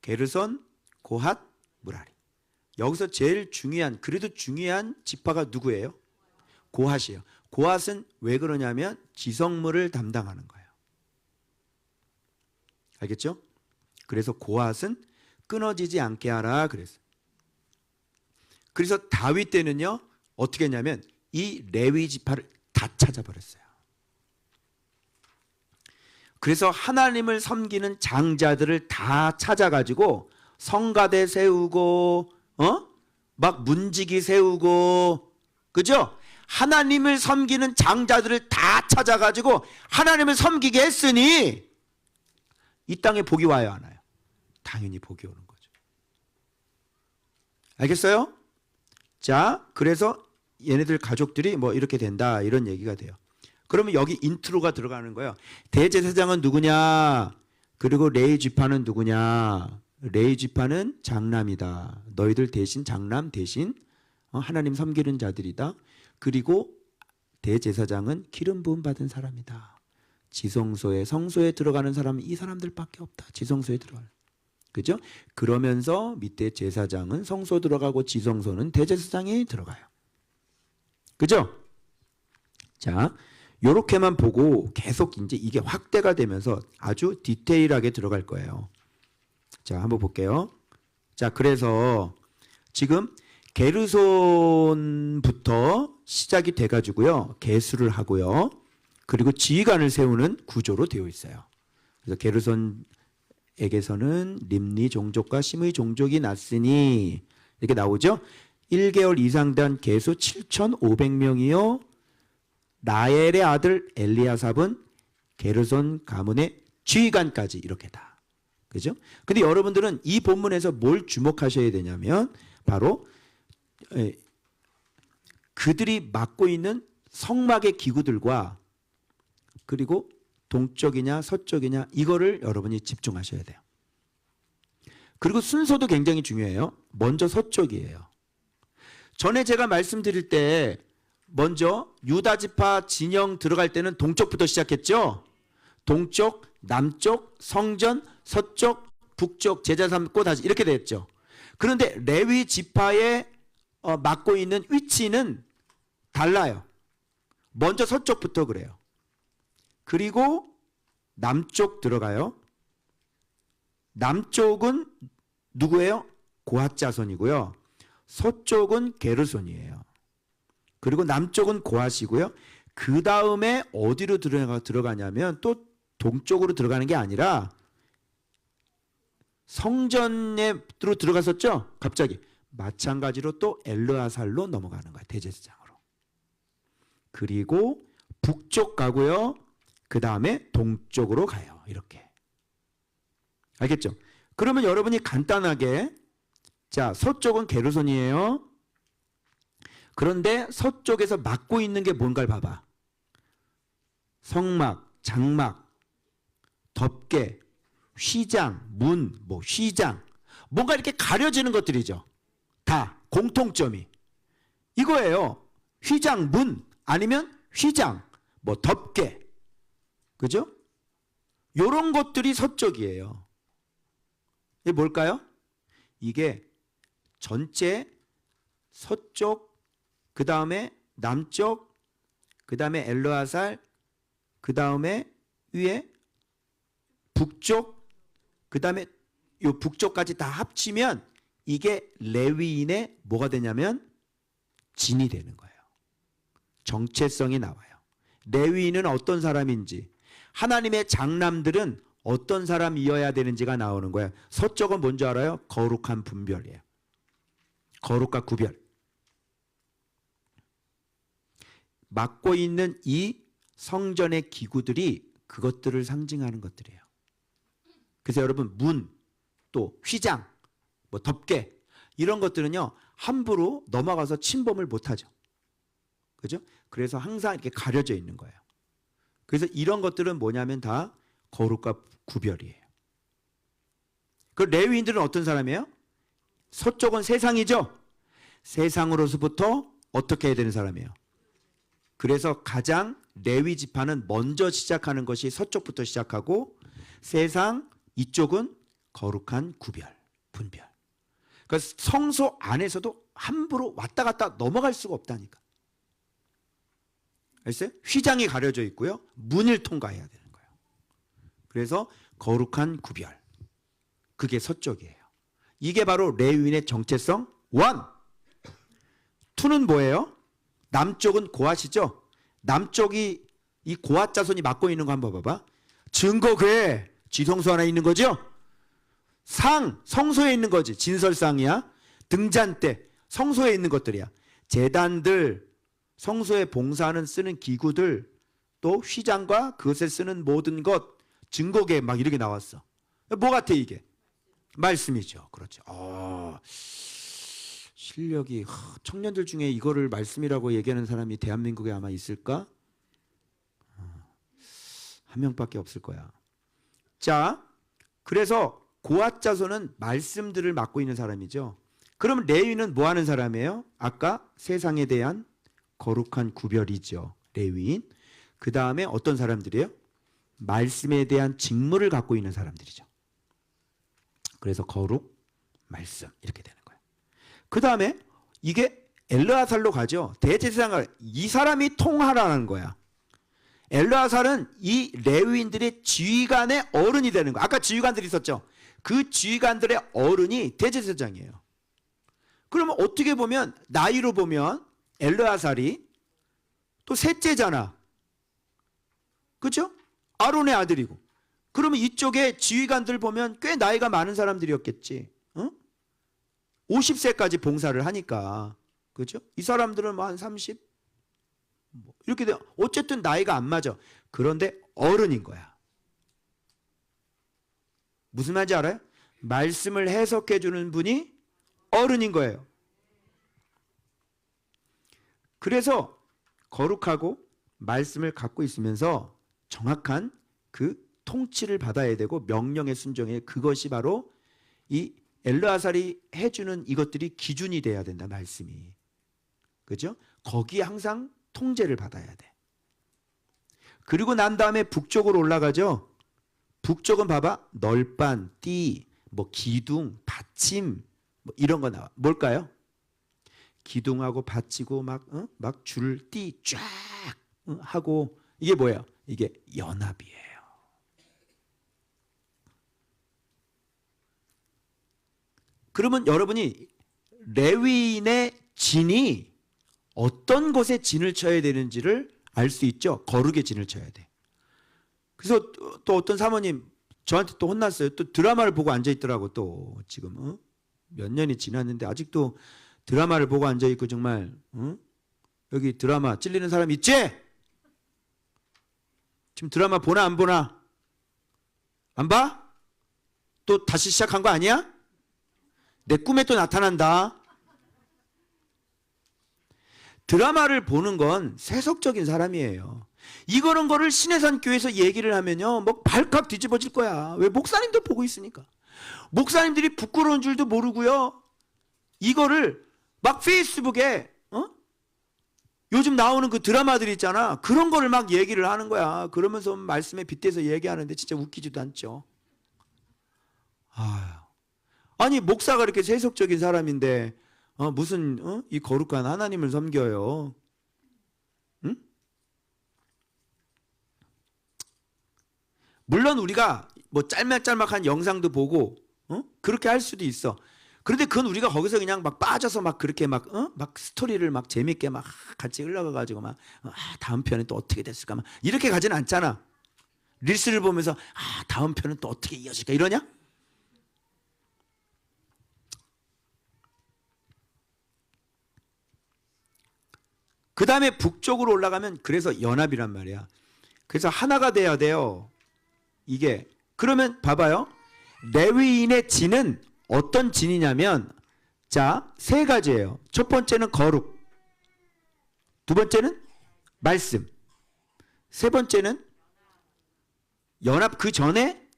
게르손, 고핫, 무라리. 여기서 제일 중요한, 그래도 중요한 지파가 누구예요? 고핫이에요. 고핫은 왜 그러냐면 지성물을 담당하는 거예요. 알겠죠? 그래서 고핫은 끊어지지 않게 하라 그랬어요. 그래서 다윗 때는요 어떻게 했냐면 이 레위 지파를 다 찾아버렸어요. 그래서 하나님을 섬기는 장자들을 다 찾아가지고 성가대 세우고 막 문지기 세우고 그죠? 하나님을 섬기는 장자들을 다 찾아가지고 하나님을 섬기게 했으니 이 땅에 복이 와요 안 와요? 당연히 복이 오는 거죠. 알겠어요? 자, 그래서 얘네들 가족들이 뭐 이렇게 된다 이런 얘기가 돼요. 그러면 여기 인트로가 들어가는 거예요. 대제사장은 누구냐? 그리고 레위 지파는 누구냐? 레위 지파는 장남이다. 너희들 대신 장남 대신 하나님 섬기는 자들이다. 그리고 대제사장은 기름 부음 받은 사람이다. 지성소에 성소에 들어가는 사람은 이 사람들밖에 없다. 지성소에 들어가는. 그죠? 그러면서 밑에 제사장은 성소 들어가고 지성소는 대제사장이 들어가요. 그죠? 자, 요렇게만 보고 계속 이제 이게 확대가 되면서 아주 디테일하게 들어갈 거예요. 자, 한번 볼게요. 자, 그래서 지금 게르손부터 시작이 돼가지고요. 계수를 하고요. 그리고 지휘관을 세우는 구조로 되어 있어요. 그래서 게르손에게서는 림니 종족과 심의 종족이 났으니 이렇게 나오죠. 1개월 이상 된 계수 7,500명이요. 라엘의 아들 엘리아삽은 게르손 가문의 지휘관까지 이렇게다. 그죠? 근데 여러분들은 이 본문에서 뭘 주목하셔야 되냐면 바로 그들이 맡고 있는 성막의 기구들과 그리고 동쪽이냐 서쪽이냐 이거를 여러분이 집중하셔야 돼요. 그리고 순서도 굉장히 중요해요. 먼저 서쪽이에요. 전에 제가 말씀드릴 때 먼저 유다 지파 진영 들어갈 때는 동쪽부터 시작했죠. 동쪽, 남쪽, 성전, 서쪽, 북쪽, 제자 삼고 다시 이렇게 됐죠. 그런데 레위 지파에 맡고 있는 위치는 달라요. 먼저 서쪽부터 그래요. 그리고 남쪽 들어가요. 남쪽은 누구예요? 고핫 자손이고요. 서쪽은 게르손이에요. 그리고 남쪽은 고핫이고요. 그 다음에 어디로 들어가냐면 또 동쪽으로 들어가는 게 아니라 성전으로 들어갔었죠? 갑자기. 마찬가지로 또 엘르아살로 넘어가는 거야. 대제사장으로. 그리고 북쪽 가고요. 그 다음에 동쪽으로 가요. 이렇게. 알겠죠? 그러면 여러분이 간단하게 자, 서쪽은 게르손이에요. 그런데 서쪽에서 막고 있는 게 뭔가를 봐봐. 성막, 장막, 덮개, 휘장, 문, 뭐 휘장. 뭔가 이렇게 가려지는 것들이죠. 다 공통점이. 이거예요. 휘장, 문 아니면 휘장, 뭐 덮개. 그죠? 요런 것들이 서쪽이에요. 이게 뭘까요? 이게 전체 서쪽, 그 다음에 남쪽, 그 다음에 엘르아살, 그 다음에 위에 북쪽, 그 다음에 요 북쪽까지 다 합치면 이게 레위인의 뭐가 되냐면 진이 되는 거예요. 정체성이 나와요. 레위인은 어떤 사람인지, 하나님의 장남들은 어떤 사람이어야 되는지가 나오는 거예요. 서쪽은 뭔지 알아요? 거룩한 분별이에요. 거룩과 구별. 맡고 있는 이 성전의 기구들이 그것들을 상징하는 것들이에요. 그래서 여러분 문, 또 휘장, 뭐 덮개 이런 것들은요 함부로 넘어가서 침범을 못하죠. 그죠? 그래서 항상 이렇게 가려져 있는 거예요. 그래서 이런 것들은 뭐냐면 다 거룩과 구별이에요. 그 레위인들은 어떤 사람이에요? 서쪽은 세상이죠. 세상으로서부터 어떻게 해야 되는 사람이에요? 그래서 가장 레위 지파는 먼저 시작하는 것이 서쪽부터 시작하고 세상 이쪽은 거룩한 구별, 분별. 그래서 성소 안에서도 함부로 왔다 갔다 넘어갈 수가 없다니까. 알겠어요? 휘장이 가려져 있고요. 문을 통과해야 되는 거예요. 그래서 거룩한 구별. 그게 서쪽이에요. 이게 바로 레위인의 정체성 1. 2는 뭐예요? 남쪽은 고핫이죠. 남쪽이 이 고핫 자손이 맡고 있는 거 한번 봐봐. 증거궤 지성소 하나 있는 거죠. 상 성소에 있는 거지. 진설상이야. 등잔대 성소에 있는 것들이야. 제단들 성소에 봉사하는 쓰는 기구들 또 휘장과 그것에 쓰는 모든 것 증거궤 막 이렇게 나왔어. 뭐 같아 이게? 말씀이죠. 그렇죠. 실력이 청년들 중에 이거를 말씀이라고 얘기하는 사람이 대한민국에 아마 있을까? 한 명밖에 없을 거야. 자, 그래서 고핫 자손은 말씀들을 맡고 있는 사람이죠. 그럼 레위는 뭐 하는 사람이에요? 아까 세상에 대한 거룩한 구별이죠. 레위인. 그 다음에 어떤 사람들이에요? 말씀에 대한 직무를 갖고 있는 사람들이죠. 그래서 거룩, 말씀 이렇게 되는 거예요. 그 다음에 이게 엘르아살로 가죠. 대제사장을 이 사람이 통하라는 거야. 엘르아살은 이 레위인들의 지휘관의 어른이 되는 거야. 아까 지휘관들이 있었죠. 그 지휘관들의 어른이 대제사장이에요. 그러면 어떻게 보면 나이로 보면 엘르아살이 또 셋째잖아. 그렇죠? 아론의 아들이고. 그러면 이쪽에 지휘관들 보면 꽤 나이가 많은 사람들이었겠지. 50세까지 봉사를 하니까. 그렇죠? 이 사람들은 뭐 한 30? 이렇게 돼. 어쨌든 나이가 안 맞아. 그런데 어른인 거야. 무슨 말인지 알아요? 말씀을 해석해 주는 분이 어른인 거예요. 그래서 거룩하고 말씀을 갖고 있으면서 정확한 그 통치를 받아야 되고 명령에 순종해. 그것이 바로 이 엘르아살이 해주는 이것들이 기준이 돼야 된다. 말씀이. 그죠? 거기에 항상 통제를 받아야 돼. 그리고 난 다음에 북쪽으로 올라가죠. 북쪽은 봐봐. 널빤, 띠, 뭐 기둥, 받침 뭐 이런 거 나와. 뭘까요? 기둥하고 받치고 막 줄, 띠 쫙 하고 이게 뭐예요? 이게 연합이에요. 그러면 여러분이 레위인의 진이 어떤 곳에 진을 쳐야 되는지를 알 수 있죠. 거룩의 진을 쳐야 돼. 그래서 또 어떤 사모님 저한테 또 혼났어요. 또 드라마를 보고 앉아있더라고. 또 지금 몇 년이 지났는데 아직도 드라마를 보고 앉아있고 정말 여기 드라마 찔리는 사람 있지? 지금 드라마 보나 안 보나? 안 봐? 또 다시 시작한 거 아니야? 내 꿈에 또 나타난다. 드라마를 보는 건 세속적인 사람이에요. 이거는 거를 신해산 교회에서 얘기를 하면요, 뭐 발칵 뒤집어질 거야. 왜? 목사님도 보고 있으니까. 목사님들이 부끄러운 줄도 모르고요. 이거를 막 페이스북에 요즘 나오는 그 드라마들 있잖아. 그런 거를 막 얘기를 하는 거야. 그러면서 말씀에 빗대서 얘기하는데 진짜 웃기지도 않죠. 아니 목사가 이렇게 세속적인 사람인데 무슨 이 거룩한 하나님을 섬겨요. 응? 물론 우리가 뭐 짤막짤막한 영상도 보고 그렇게 할 수도 있어. 그런데 그건 우리가 거기서 그냥 막 빠져서 막 그렇게 막 스토리를 막 재밌게 막 같이 흘러가가지고 막 다음 편에 또 어떻게 됐을까 막 이렇게 가지는 않잖아. 릴스를 보면서 다음 편은 또 어떻게 이어질까 이러냐? 그 다음에 북쪽으로 올라가면 그래서 연합이란 말이야. 그래서 하나가 돼야 돼요. 이게. 그러면 봐봐요. 레위인의 진은 어떤 진이냐면 자, 세 가지예요. 첫 번째는 거룩. 두 번째는 말씀. 세 번째는 연합. 그 전에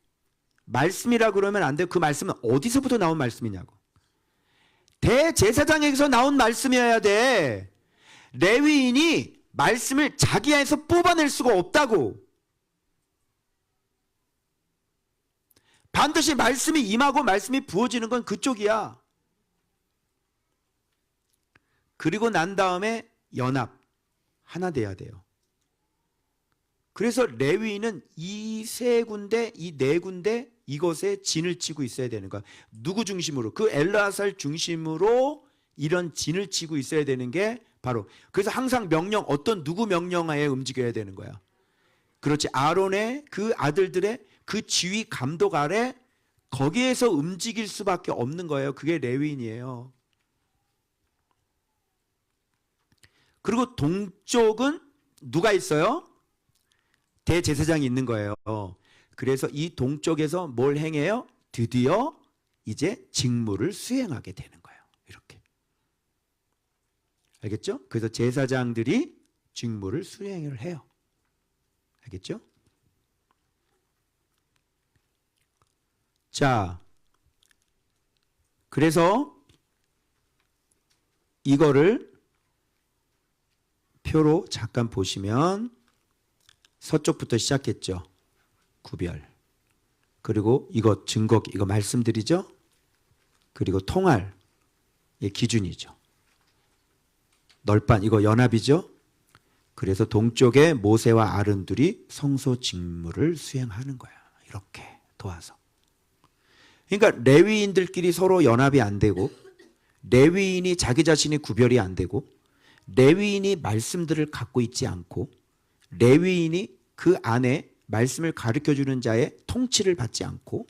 말씀이라 그러면 안 돼요. 그 말씀은 어디서부터 나온 말씀이냐고. 대제사장에게서 나온 말씀이어야 돼. 레위인이 말씀을 자기 안에서 뽑아낼 수가 없다고. 반드시 말씀이 임하고 말씀이 부어지는 건 그쪽이야. 그리고 난 다음에 연합. 하나 돼야 돼요. 그래서 레위인은 이 세 군데, 이 네 군데 이것에 진을 치고 있어야 되는 거야. 누구 중심으로? 그 엘르아살 중심으로 이런 진을 치고 있어야 되는 게 바로. 그래서 항상 명령, 어떤 누구 명령하에 움직여야 되는 거야. 그렇지. 아론의 그 아들들의 그 지휘 감독 아래 거기에서 움직일 수밖에 없는 거예요. 그게 레위인이에요. 그리고 동쪽은 누가 있어요? 대제사장이 있는 거예요. 그래서 이 동쪽에서 뭘 행해요? 드디어 이제 직무를 수행하게 되는 거예요. 이렇게. 알겠죠? 그래서 제사장들이 직무를 수행을 해요. 알겠죠? 자, 그래서 이거를 표로 잠깐 보시면 서쪽부터 시작했죠. 구별. 그리고 이거 증거, 이거 말씀드리죠. 그리고 통할, 이 기준이죠. 널빤, 이거 연합이죠. 그래서 동쪽에 모세와 아론들이 성소 직무를 수행하는 거야. 이렇게 도와서. 그러니까 레위인들끼리 서로 연합이 안 되고, 레위인이 자기 자신이 구별이 안 되고, 레위인이 말씀들을 갖고 있지 않고, 레위인이 그 안에 말씀을 가르쳐주는 자의 통치를 받지 않고,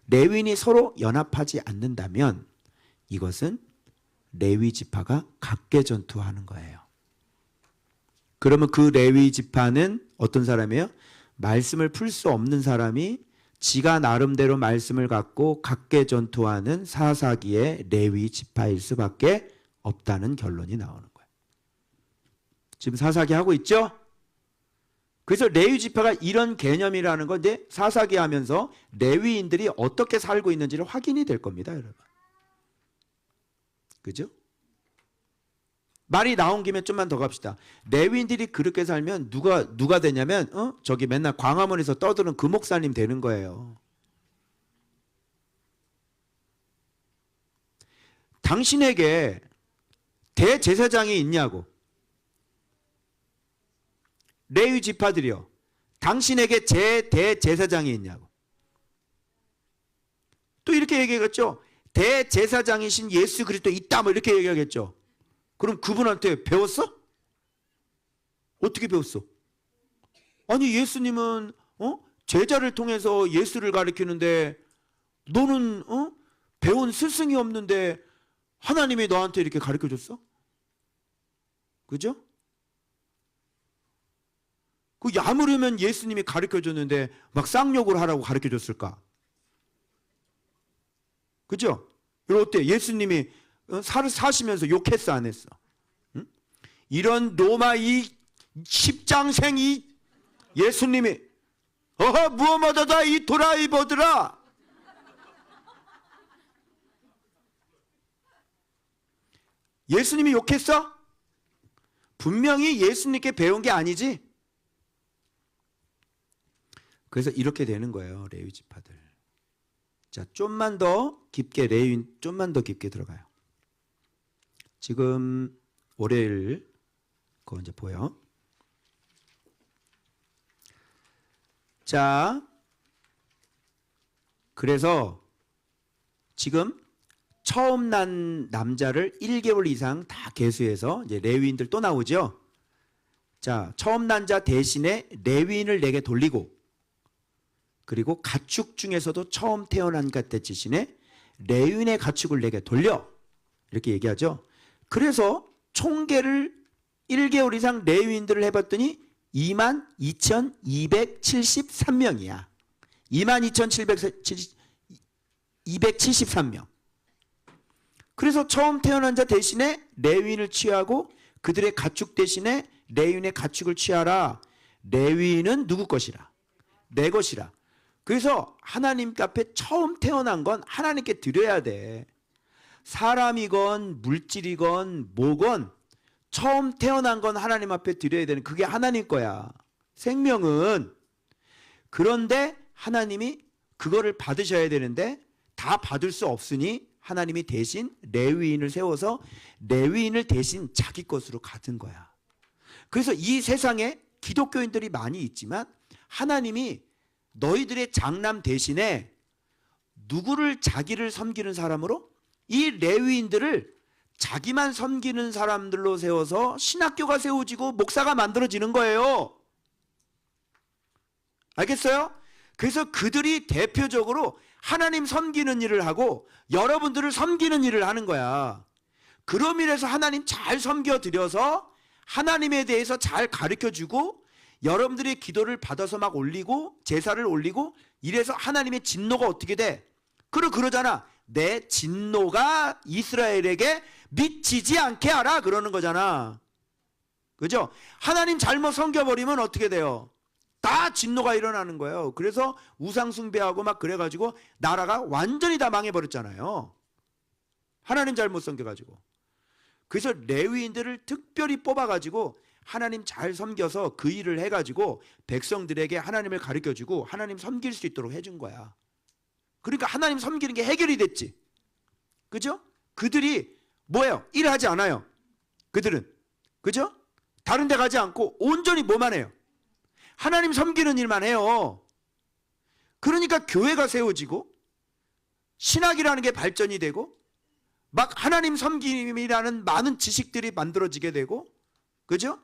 레위인이 서로 연합하지 않는다면 이것은 레위 지파가 각계 전투하는 거예요. 그러면 그 레위 지파는 어떤 사람이에요? 말씀을 풀 수 없는 사람이 지가 나름대로 말씀을 갖고 각계 전투하는 사사기의 레위 지파일 수밖에 없다는 결론이 나오는 거예요. 지금 사사기 하고 있죠? 그래서 레위 지파가 이런 개념이라는 건 이제 사사기 하면서 레위인들이 어떻게 살고 있는지를 확인이 될 겁니다, 여러분. 그죠? 말이 나온 김에 좀만 더 갑시다. 레위인들이 그렇게 살면 누가 되냐면 저기 맨날 광화문에서 떠드는 그 목사님 되는 거예요. 당신에게 대제사장이 있냐고. 레위 지파들이요. 당신에게 대제사장이 있냐고. 또 이렇게 얘기했죠. 대제사장이신 예수 그리스도 있다 뭐 이렇게 얘기하겠죠. 그럼 그분한테 배웠어? 어떻게 배웠어? 아니 예수님은 제자를 통해서 예수를 가르치는데 너는 배운 스승이 없는데 하나님이 너한테 이렇게 가르쳐줬어? 그죠? 그 야무르면 예수님이 가르쳐줬는데 막 쌍욕을 하라고 가르쳐줬을까? 그죠? 이거 어때? 예수님이 사시면서 욕했어 안 했어? 응? 이런 로마 이 십장생 이 예수님이 무엇마다 이 도라이버들아. 예수님이 욕했어? 분명히 예수님께 배운 게 아니지. 그래서 이렇게 되는 거예요. 레위 지파들. 자, 좀만 더 깊게 레위인 좀만 더 깊게 들어가요. 지금 월요일 그거 이제 보여. 자, 그래서 지금 처음 난 남자를 1개월 이상 다 계수해서 이제 레위인들 또 나오죠. 자, 처음 난 자 대신에 레위인을 내게 돌리고, 그리고 가축 중에서도 처음 태어난 것 대신에 레위인의 가축을 내게 돌려, 이렇게 얘기하죠. 그래서 총계를 1개월 이상 레위인들을 해봤더니 22,273명이야. 22,273명. 그래서 처음 태어난 자 대신에 레위인을 취하고 그들의 가축 대신에 레위인의 가축을 취하라. 레위인은 누구 것이라? 내 것이라. 그래서 하나님 앞에 처음 태어난 건 하나님께 드려야 돼. 사람이건 물질이건 뭐건 처음 태어난 건 하나님 앞에 드려야 되는, 그게 하나님 거야. 생명은. 그런데 하나님이 그거를 받으셔야 되는데 다 받을 수 없으니 하나님이 대신 레위인을 세워서 레위인을 대신 자기 것으로 가진 거야. 그래서 이 세상에 기독교인들이 많이 있지만 하나님이 너희들의 장남 대신에 누구를 자기를 섬기는 사람으로? 이 레위인들을 자기만 섬기는 사람들로 세워서 신학교가 세워지고 목사가 만들어지는 거예요. 알겠어요? 그래서 그들이 대표적으로 하나님 섬기는 일을 하고 여러분들을 섬기는 일을 하는 거야. 그럼 이래서 하나님 잘 섬겨드려서 하나님에 대해서 잘 가르쳐주고 여러분들의 기도를 받아서 막 올리고 제사를 올리고 이래서 하나님의 진노가 어떻게 돼? 그러잖아. 내 진노가 이스라엘에게 미치지 않게 하라 그러는 거잖아. 그죠? 하나님 잘못 섬겨버리면 어떻게 돼요? 다 진노가 일어나는 거예요. 그래서 우상 숭배하고 막 그래가지고 나라가 완전히 다 망해버렸잖아요. 하나님 잘못 섬겨가지고. 그래서 레위인들을 특별히 뽑아가지고 하나님 잘 섬겨서 그 일을 해가지고 백성들에게 하나님을 가르쳐주고 하나님 섬길 수 있도록 해준 거야. 그러니까 하나님 섬기는 게 해결이 됐지. 그죠? 그들이 뭐예요? 일하지 않아요. 그들은. 그죠? 다른 데 가지 않고 온전히 뭐만 해요? 하나님 섬기는 일만 해요. 그러니까 교회가 세워지고 신학이라는 게 발전이 되고 막 하나님 섬김이라는 많은 지식들이 만들어지게 되고, 그죠?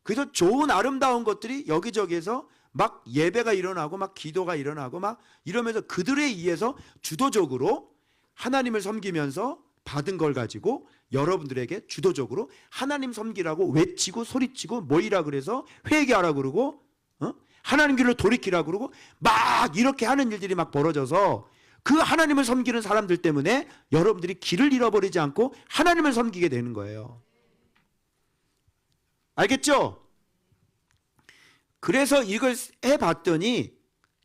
그래서 좋은 아름다운 것들이 여기저기에서 막 예배가 일어나고 막 기도가 일어나고 막 이러면서 그들에 의해서 주도적으로 하나님을 섬기면서 받은 걸 가지고 여러분들에게 주도적으로 하나님 섬기라고 외치고 소리치고 모이라 그래서 회개하라 그러고 하나님 길로 돌이키라 그러고 막 이렇게 하는 일들이 막 벌어져서 그 하나님을 섬기는 사람들 때문에 여러분들이 길을 잃어버리지 않고 하나님을 섬기게 되는 거예요. 알겠죠? 그래서 이걸 해봤더니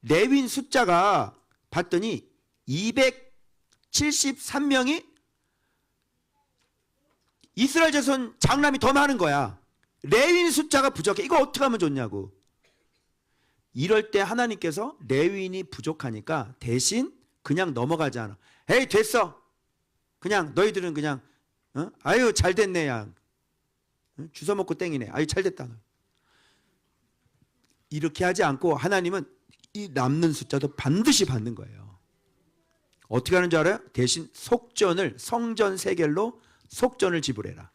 레위인 숫자가 봤더니 273명이 이스라엘 자손 장남이 더 많은 거야. 레위인 숫자가 부족해. 이거 어떻게 하면 좋냐고. 이럴 때 하나님께서 레위인이 부족하니까 대신 그냥 넘어가지 않아. 에이 됐어. 그냥 너희들은 그냥 아유 잘 됐네 야. 주워 먹고 땡이네. 아유 잘 됐다. 이렇게 하지 않고 하나님은 이 남는 숫자도 반드시 받는 거예요. 어떻게 하는 줄 알아요? 대신 속전을 성전 세겔로 속전을 지불해라.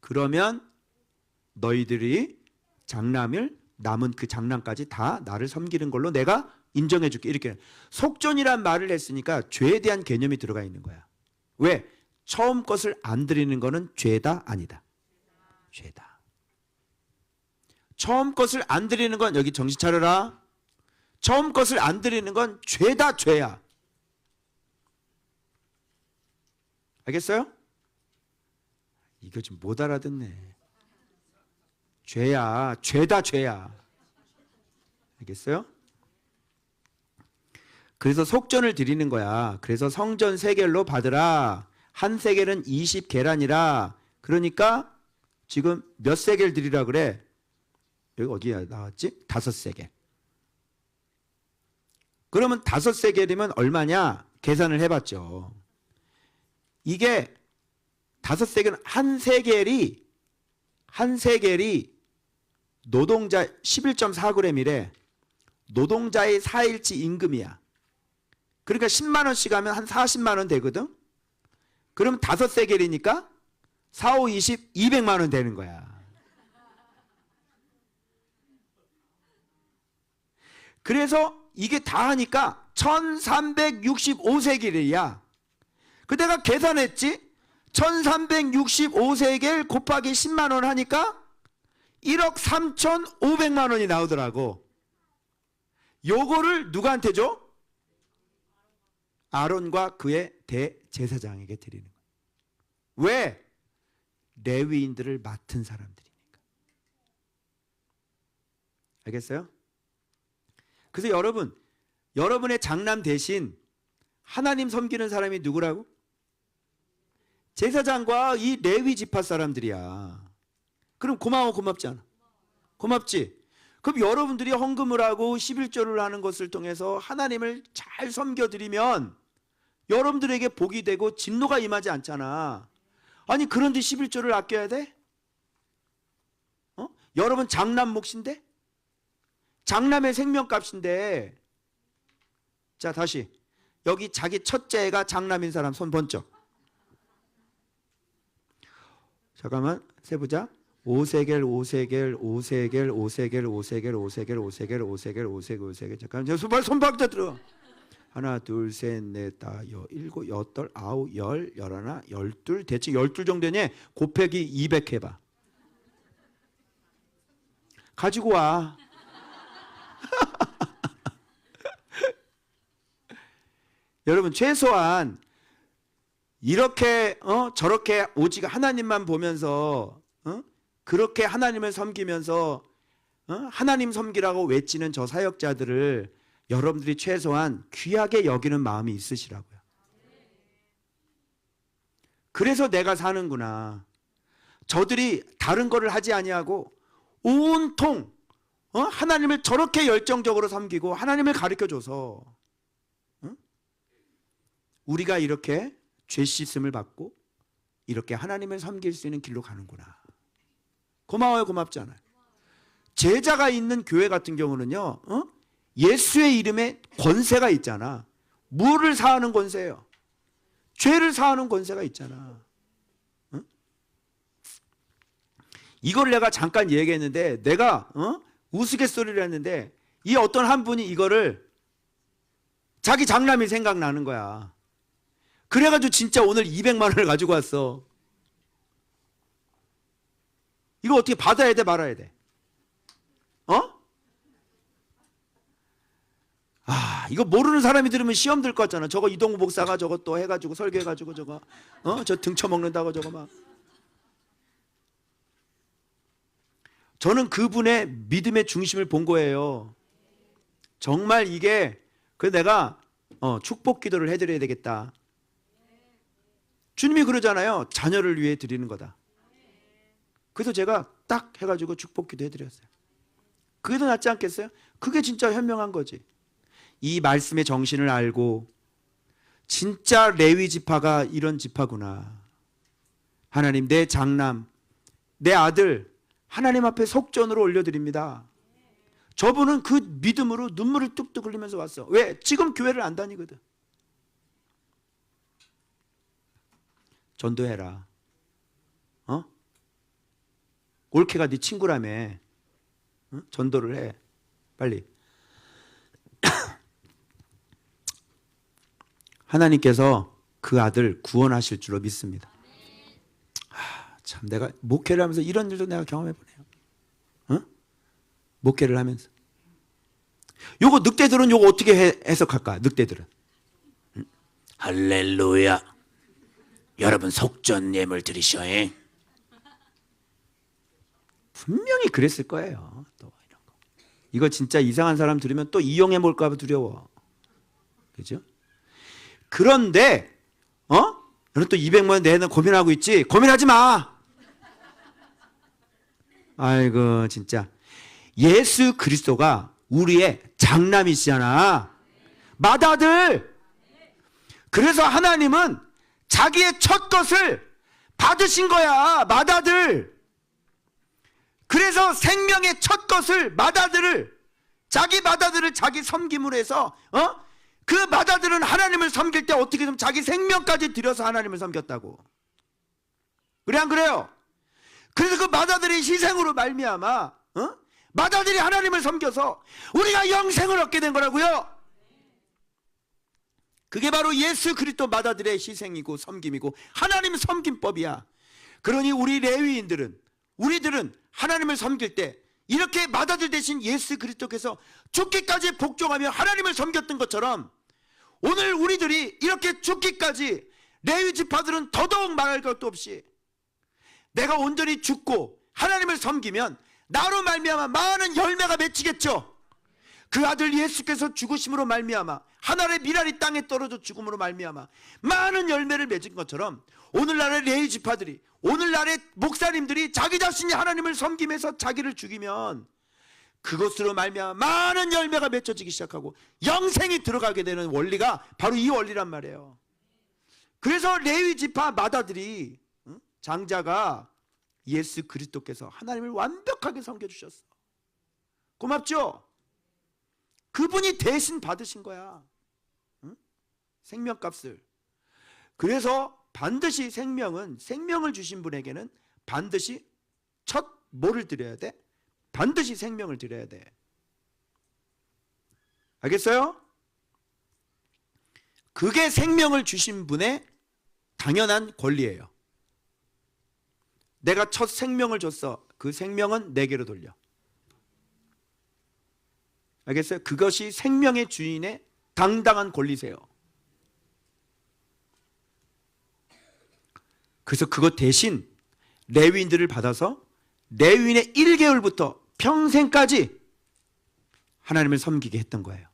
그러면 너희들이 장남을 남은 그 장남까지 다 나를 섬기는 걸로 내가 인정해 줄게. 이렇게 속전이란 말을 했으니까 죄에 대한 개념이 들어가 있는 거야. 왜? 처음 것을 안 드리는 거는 죄다 아니다. 죄다. 처음 것을 안 드리는 건 여기 정신 차려라. 처음 것을 안 드리는 건 죄다 죄야. 알겠어요? 이거 좀 못 알아듣네. 죄야. 죄다 죄야. 알겠어요? 그래서 속전을 드리는 거야. 그래서 성전 세겔로 받으라. 한 세겔은 20계란이라. 그러니까 지금 몇 세겔 드리라 그래? 여기 어디야 나왔지? 5세겔. 그러면 5세겔이면 얼마냐? 계산을 해봤죠. 이게 5세겔은 한 세겔이 노동자 11.4g이래. 노동자의 4일치 임금이야. 그러니까 10만 원씩 하면 한 40만 원 되거든. 그럼 5세겔이니까 4, 5, 20, 200만 원 되는 거야. 그래서 이게 다 하니까 1365세겔이야. 그 내가 계산했지? 1365세겔 곱하기 10만 원 하니까 1억 3,500만 원이 나오더라고. 요거를 누구한테 줘? 아론과 그의 대제사장에게 드리는 거예요. 왜? 레위인들을 맡은 사람들이니까. 알겠어요? 그래서 여러분의 장남 대신 하나님 섬기는 사람이 누구라고? 제사장과 이 레위 지파 사람들이야. 그럼 고맙지 않아? 고맙지? 그럼 여러분들이 헌금을 하고 11조를 하는 것을 통해서 하나님을 잘 섬겨드리면 여러분들에게 복이 되고 진노가 임하지 않잖아. 아니 그런데 11조를 아껴야 돼? 여러분 장남 몫인데? 장남의 생명값인데. 자 다시 여기 자기 첫째가 장남인 사람 손 번쩍. 잠깐만 세보자. 5세겔 5세겔 5세겔 5세겔 5세겔 5세겔 5세겔 5세겔 5세겔 잠깐 손박자 들어. 하나 둘 셋 넷 다 일곱 여덟 아홉 열 열하나 열둘 대충 12 정도니 곱하기 200 해봐. 가지고 와. 여러분 최소한 이렇게 저렇게 오직 하나님만 보면서 그렇게 하나님을 섬기면서 하나님 섬기라고 외치는 저 사역자들을 여러분들이 최소한 귀하게 여기는 마음이 있으시라고요. 그래서 내가 사는구나. 저들이 다른 거를 하지 아니하고 온통 하나님을 저렇게 열정적으로 섬기고 하나님을 가르쳐줘서 우리가 이렇게 죄 씻음을 받고 이렇게 하나님을 섬길 수 있는 길로 가는구나. 고마워요, 고맙지 않아요? 제자가 있는 교회 같은 경우는요, 예수의 이름에 권세가 있잖아. 뭐를 사하는 권세예요? 죄를 사하는 권세가 있잖아. 이걸 내가 잠깐 얘기했는데 내가 우스갯소리를 했는데 이 어떤 한 분이 이거를 자기 장남이 생각나는 거야. 그래가지고 진짜 오늘 200만 원을 가지고 왔어. 이거 어떻게 받아야 돼 말아야 돼? 이거 모르는 사람이 들으면 시험 들 것 같잖아. 저거 이동우 목사가 저거 또 해가지고 설계해가지고 저거 저 등쳐먹는다고 저거 막. 저는 그분의 믿음의 중심을 본 거예요. 정말 이게 그래서 내가 축복 기도를 해드려야 되겠다. 주님이 그러잖아요. 자녀를 위해 드리는 거다. 그래서 제가 딱 해가지고 축복 기도 해드렸어요. 그게 더 낫지 않겠어요? 그게 진짜 현명한 거지. 이 말씀의 정신을 알고 진짜 레위 지파가 이런 지파구나. 하나님 내 장남 내 아들 하나님 앞에 속전으로 올려드립니다. 저분은 그 믿음으로 눈물을 뚝뚝 흘리면서 왔어. 왜? 지금 교회를 안 다니거든. 전도해라. 어? 올케가 네 친구라며. 어? 전도를 해. 빨리. 하나님께서 그 아들 구원하실 줄로 믿습니다. 참 내가 목회를 하면서 이런 일도 내가 경험해 보네요. 어? 목회를 하면서. 요거 늑대들은 요거 어떻게 해석할까? 늑대들은. 할렐루야. 여러분 속전 예물 드리셔. 분명히 그랬을 거예요. 또 이런 거. 이거 진짜 이상한 사람 들으면 또 이용해 볼까 봐 두려워. 그죠? 그런데 너는 또 200만 내는 고민하고 있지? 고민하지 마. 아이고 진짜 예수 그리스도가 우리의 장남이시잖아. 맏아들. 그래서 하나님은 자기의 첫 것을 받으신 거야. 맏아들. 그래서 생명의 첫 것을 맏아들을 자기 맏아들을 자기 섬김으로 해서 그 맏아들은 하나님을 섬길 때 어떻게 좀 자기 생명까지 들여서 하나님을 섬겼다고. 그래 안 그래요? 그래서 그 맏아들의 희생으로 말미암아 맏아들이 하나님을 섬겨서 우리가 영생을 얻게 된 거라고요. 그게 바로 예수 그리스도 맏아들의 희생이고 섬김이고 하나님 섬김법이야. 그러니 우리 레위인들은 우리들은 하나님을 섬길 때 이렇게 맏아들 대신 예수 그리스도께서 죽기까지 복종하며 하나님을 섬겼던 것처럼 오늘 우리들이 이렇게 죽기까지 레위 지파들은 더더욱 말할 것도 없이 내가 온전히 죽고 하나님을 섬기면 나로 말미암아 많은 열매가 맺히겠죠. 그 아들 예수께서 죽으심으로 말미암아 하늘의 미랄이 땅에 떨어져 죽음으로 말미암아 많은 열매를 맺은 것처럼 오늘날의 레위 지파들이 오늘날의 목사님들이 자기 자신이 하나님을 섬기면서 자기를 죽이면 그것으로 말미암아 많은 열매가 맺혀지기 시작하고 영생이 들어가게 되는 원리가 바로 이 원리란 말이에요. 그래서 레위 지파 맏아들이 장자가 예수 그리스도께서 하나님을 완벽하게 섬겨주셨어. 고맙죠? 그분이 대신 받으신 거야. 생명값을. 그래서 반드시 생명을 주신 분에게는 반드시 첫 뭐를 드려야 돼? 반드시 생명을 드려야 돼. 알겠어요? 그게 생명을 주신 분의 당연한 권리예요. 내가 첫 생명을 줬어. 그 생명은 내게로 돌려. 알겠어요? 그것이 생명의 주인의 당당한 권리세요. 그래서 그것 대신 레위인들을 받아서 레위인의 1개월부터 평생까지 하나님을 섬기게 했던 거예요.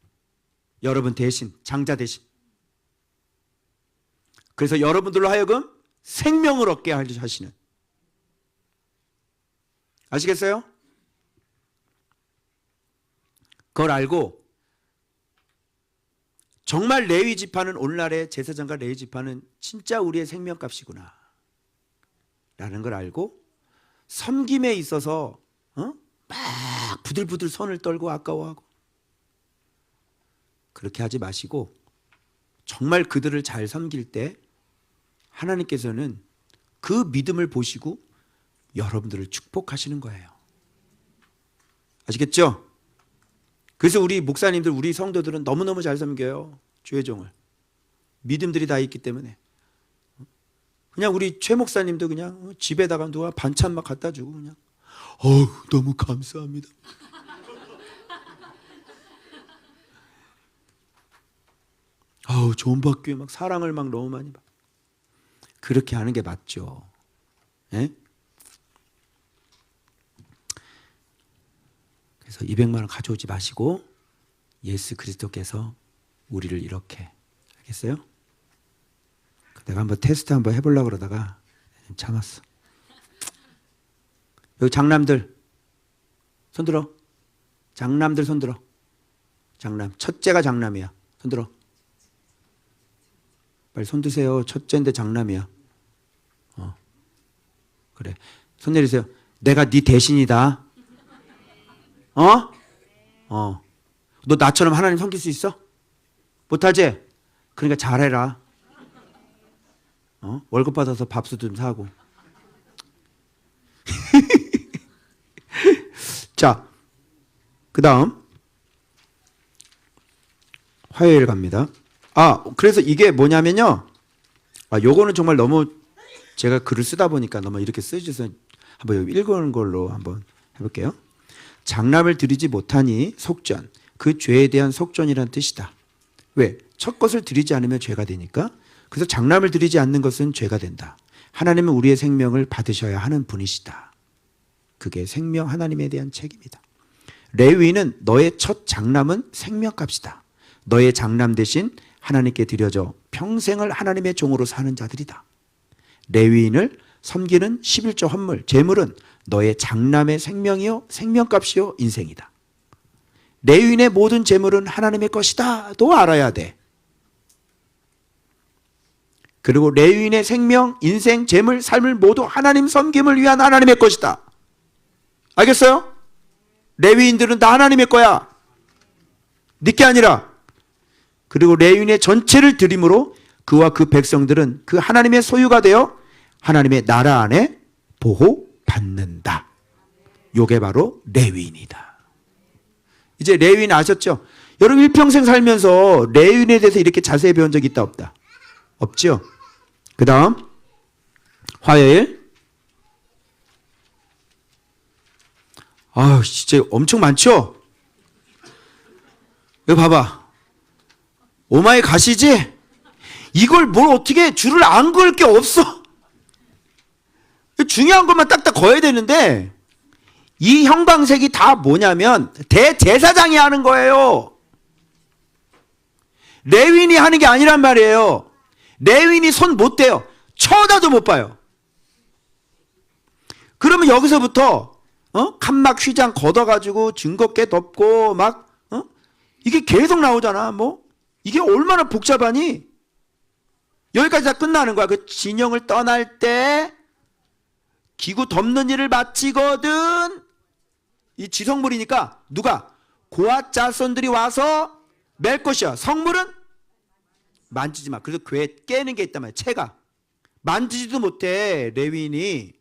여러분 대신, 장자 대신. 그래서 여러분들로 하여금 생명을 얻게 하시는. 아시겠어요? 그걸 알고 정말 레위 지파는 오늘날의 제사장과 레위 지파는 진짜 우리의 생명값이구나 라는 걸 알고 섬김에 있어서 막 부들부들 손을 떨고 아까워하고 그렇게 하지 마시고 정말 그들을 잘 섬길 때 하나님께서는 그 믿음을 보시고 여러분들을 축복하시는 거예요. 아시겠죠? 그래서 우리 목사님들, 우리 성도들은 너무너무 잘 섬겨요. 주의 종을. 믿음들이 다 있기 때문에. 그냥 우리 최 목사님도 그냥 집에다가 누가 반찬 막 갖다 주고 그냥 너무 감사합니다. 좋은 받기에 막 사랑을 막 너무 많이 받. 그렇게 하는 게 맞죠. 예? 그래서 200만 원 가져오지 마시고 예수 그리스도께서 우리를 이렇게. 알겠어요? 내가 한번 테스트 한번 해보려고 그러다가 참았어. 여기 장남들 손들어. 장남들 손들어. 장남. 첫째가 장남이야. 손들어. 빨리 손 드세요. 첫째인데 장남이야. 그래. 손 내리세요. 내가 네 대신이다. 너 나처럼 하나님 섬길 수 있어? 못하지? 그러니까 잘해라. 월급 받아서 밥수 좀 사고. 자, 그 다음 화요일 갑니다. 그래서 이게 뭐냐면요. 요거는 정말 너무 제가 글을 쓰다 보니까 너무 이렇게 쓰셔서 한번 읽은 걸로 한번 해볼게요. 장남을 드리지 못하니 속전, 그 죄에 대한 속전이란 뜻이다. 왜? 첫 것을 드리지 않으면 죄가 되니까. 그래서 장남을 드리지 않는 것은 죄가 된다. 하나님은 우리의 생명을 받으셔야 하는 분이시다. 그게 생명 하나님에 대한 책임이다. 레위인은 너의 첫 장남은 생명값이다. 너의 장남 대신 하나님께 드려져 평생을 하나님의 종으로 사는 자들이다. 레위인을 섬기는 11조 헌물, 제물은 너의 장남의 생명이요 생명값이요 인생이다. 레위인의 모든 제물은 하나님의 것이다 도 알아야 돼. 그리고 레위인의 생명, 인생, 재물, 삶을 모두 하나님 섬김을 위한 하나님의 것이다. 알겠어요? 레위인들은 다 하나님의 거야. 네게 아니라. 그리고 레위인의 전체를 드림으로 그와 그 백성들은 그 하나님의 소유가 되어 하나님의 나라 안에 보호받는다. 요게 바로 레위인이다. 이제 레위인 아셨죠? 여러분 일평생 살면서 레위인에 대해서 이렇게 자세히 배운 적이 있다 없다? 없죠? 그 다음 화요일. 진짜 엄청 많죠? 여기 봐봐. 오마이 가시지? 이걸 뭘 어떻게 줄을 안 그을 게 없어. 중요한 것만 딱딱 거야 되는데 이 형광색이 다 뭐냐면 대제사장이 하는 거예요. 레위인이 하는 게 아니란 말이에요. 레위인이 손 못 대요. 쳐다도 못 봐요. 그러면 여기서부터 칸막 휘장 걷어가지고 증거께 덮고 막 이게 계속 나오잖아. 이게 얼마나 복잡하니? 여기까지 다 끝나는 거야. 그 진영을 떠날 때 기구 덮는 일을 마치거든. 이 지성물이니까 누가? 고앗 자손들이 와서 맬 것이야. 성물은 만지지 마. 그래서 괴 깨는 게 있단 말이야. 채가 만지지도 못해. 레위인이.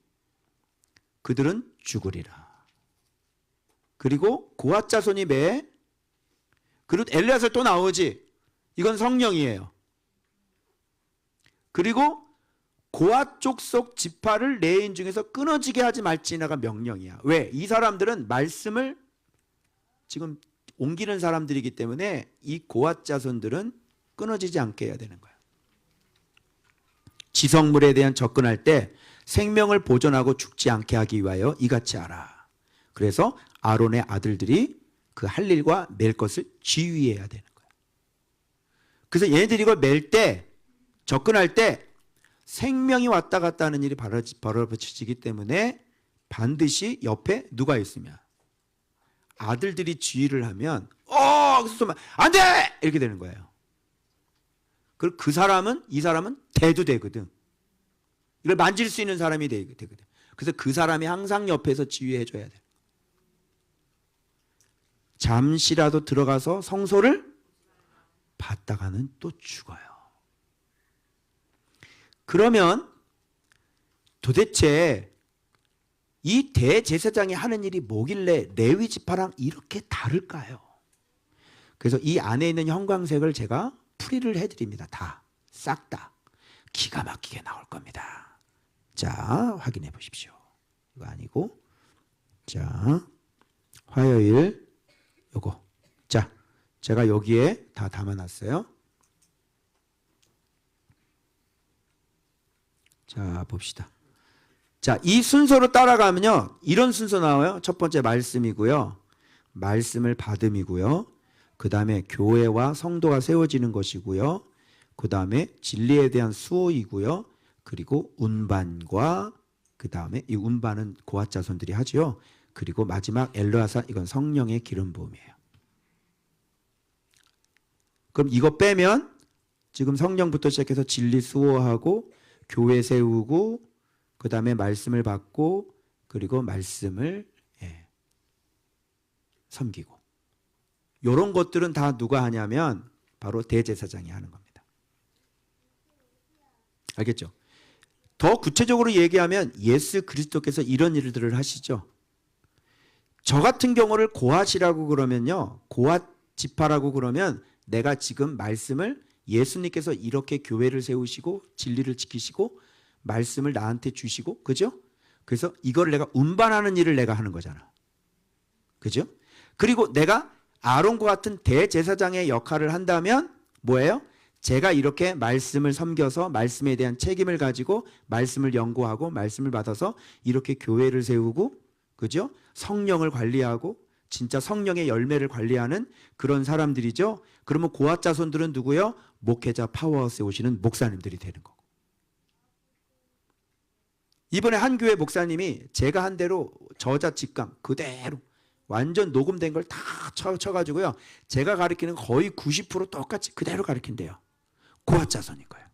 그들은 죽으리라. 그리고 고앗 자손이 매. 그리고 엘리야서 또 나오지. 이건 성령이에요. 그리고 고앗 족속 지파를 레위인 중에서 끊어지게 하지 말지니가 명령이야. 왜? 이 사람들은 말씀을 지금 옮기는 사람들이기 때문에 이 고앗 자손들은 끊어지지 않게 해야 되는 거야. 지성물에 대한 접근할 때 생명을 보존하고 죽지 않게 하기 위하여 이같이 하라. 그래서 아론의 아들들이 그 할 일과 맬 것을 지휘해야 되는 거야. 그래서 얘네들이 이걸 맬 때, 접근할 때 생명이 왔다 갔다 하는 일이 벌어지기 때문에 반드시 옆에 누가 있으면 아들들이 지휘를 하면 그래서 안 돼! 이렇게 되는 거예요. 그리고 이 사람은 대도 되거든. 이걸 만질 수 있는 사람이 되거든. 그래서 그 사람이 항상 옆에서 지휘해 줘야 돼. 잠시라도 들어가서 성소를 봤다가는 또 죽어요. 그러면 도대체 이 대제사장이 하는 일이 뭐길래 레위 지파랑 이렇게 다를까요? 그래서 이 안에 있는 형광색을 제가 풀이를 해드립니다. 싹 다 기가 막히게 나올 겁니다. 자, 확인해 보십시오. 이거 아니고, 자, 화요일 요거. 자, 제가 여기에 다 담아놨어요. 자, 봅시다. 자, 이 순서로 따라가면요, 이런 순서 나와요. 첫 번째 말씀이고요, 말씀을 받음이고요, 그 다음에 교회와 성도가 세워지는 것이고요, 그 다음에 진리에 대한 수호이고요, 그리고 운반과 그 다음에 이 운반은 고앗 자손들이 하죠. 그리고 마지막 엘르아사, 이건 성령의 기름 부음이에요. 그럼 이거 빼면 지금 성령부터 시작해서 진리 수호하고 교회 세우고 그 다음에 말씀을 받고 그리고 말씀을 섬기고, 이런 것들은 다 누가 하냐면 바로 대제사장이 하는 겁니다. 알겠죠? 더 구체적으로 얘기하면 예수 그리스도께서 이런 일들을 하시죠. 저 같은 경우를 고핫이라고 그러면요. 고핫 지파라고 그러면 내가 지금 말씀을 예수님께서 이렇게 교회를 세우시고 진리를 지키시고 말씀을 나한테 주시고 그죠? 그래서 이걸 내가 운반하는 일을 내가 하는 거잖아. 그죠? 그리고 내가 아론과 같은 대제사장의 역할을 한다면 뭐예요? 제가 이렇게 말씀을 섬겨서 말씀에 대한 책임을 가지고 말씀을 연구하고 말씀을 받아서 이렇게 교회를 세우고 그죠? 성령을 관리하고 진짜 성령의 열매를 관리하는 그런 사람들이죠. 그러면 고핫 자손들은 누구요? 목회자 파워하우스에 오시는 목사님들이 되는 거고. 이번에 한 교회 목사님이 제가 한 대로 저자 직감 그대로 완전 녹음된 걸 다 쳐가지고요. 제가 가르치는 거의 90% 똑같이 그대로 가르친대요. 고핫 자손인 거예요.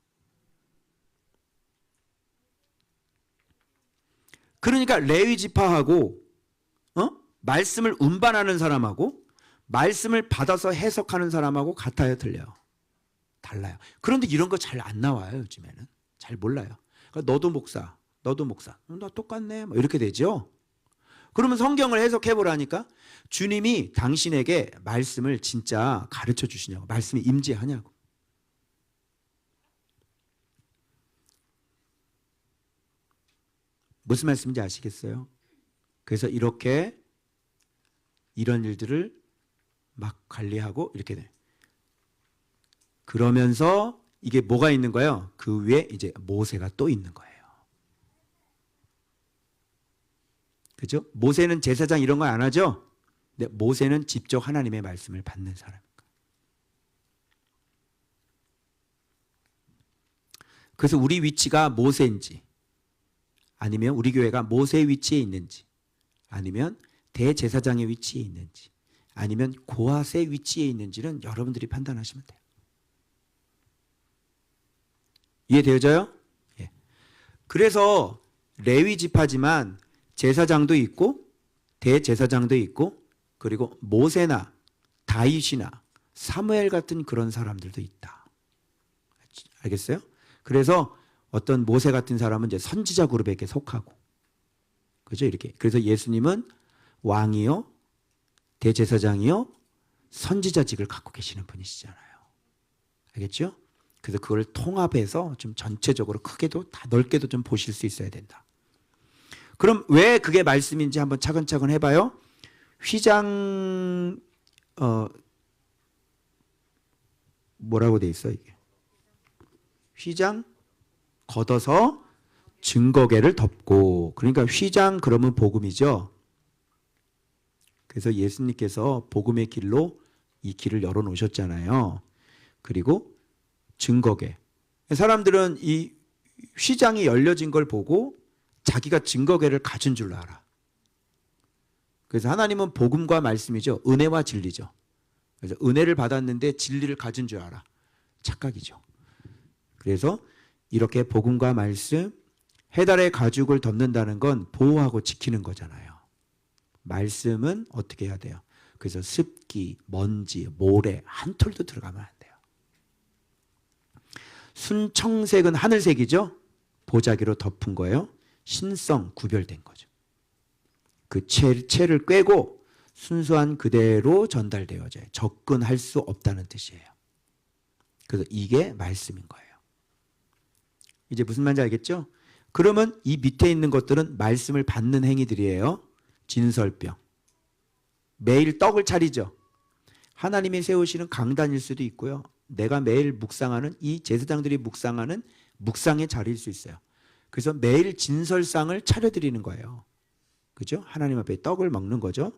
그러니까 레위 지파하고 말씀을 운반하는 사람하고 말씀을 받아서 해석하는 사람하고 같아요, 틀려요? 달라요. 그런데 이런 거 잘 안 나와요, 요즘에는. 잘 몰라요. 그러니까 너도 목사, 너도 목사. 나 똑같네. 뭐 이렇게 되죠. 그러면 성경을 해석해 보라니까 주님이 당신에게 말씀을 진짜 가르쳐 주시냐고. 말씀이 임재하냐고. 무슨 말씀인지 아시겠어요? 그래서 이렇게 이런 일들을 막 관리하고 이렇게 돼. 그러면서 이게 뭐가 있는 거예요? 그 위에 이제 모세가 또 있는 거예요. 그죠? 모세는 제사장 이런 거 안 하죠? 근데 모세는 직접 하나님의 말씀을 받는 사람인 거예요. 그래서 우리 위치가 모세인지 아니면 우리 교회가 모세의 위치에 있는지 아니면 대제사장의 위치에 있는지 아니면 고핫의 위치에 있는지는 여러분들이 판단하시면 돼요. 이해되어져요? 예. 그래서 레위 지파지만 제사장도 있고 대제사장도 있고 그리고 모세나 다윗이나 사무엘 같은 그런 사람들도 있다. 알겠어요? 그래서 어떤 모세 같은 사람은 이제 선지자 그룹에 속하고 그죠? 이렇게. 그래서 예수님은 왕이요, 대제사장이요, 선지자직을 갖고 계시는 분이시잖아요. 알겠죠? 그래서 그걸 통합해서 좀 전체적으로 크게도 다 넓게도 좀 보실 수 있어야 된다. 그럼 왜 그게 말씀인지 한번 차근차근 해봐요. 휘장 뭐라고 돼 있어 이게? 휘장 걷어서 증거궤를 덮고. 그러니까 휘장 그러면 복음이죠. 그래서 예수님께서 복음의 길로 이 길을 열어놓으셨잖아요. 그리고 증거궤. 사람들은 이 휘장이 열려진 걸 보고 자기가 증거궤를 가진 줄로 알아. 그래서 하나님은 복음과 말씀이죠. 은혜와 진리죠. 그래서 은혜를 받았는데 진리를 가진 줄 알아. 착각이죠. 그래서 이렇게 복음과 말씀, 해달의 가죽을 덮는다는 건 보호하고 지키는 거잖아요. 말씀은 어떻게 해야 돼요? 그래서 습기, 먼지, 모래 한 톨도 들어가면 안 돼요. 순청색은 하늘색이죠. 보자기로 덮은 거예요. 신성 구별된 거죠. 그 채를 꿰고 순수한 그대로 전달되어져요. 접근할 수 없다는 뜻이에요. 그래서 이게 말씀인 거예요. 이제 무슨 말인지 알겠죠? 그러면 이 밑에 있는 것들은 말씀을 받는 행위들이에요. 진설병. 매일 떡을 차리죠. 하나님이 세우시는 강단일 수도 있고요. 내가 매일 묵상하는 이 제사장들이 묵상하는 묵상의 자리일 수 있어요. 그래서 매일 진설상을 차려드리는 거예요. 그죠? 하나님 앞에 떡을 먹는 거죠.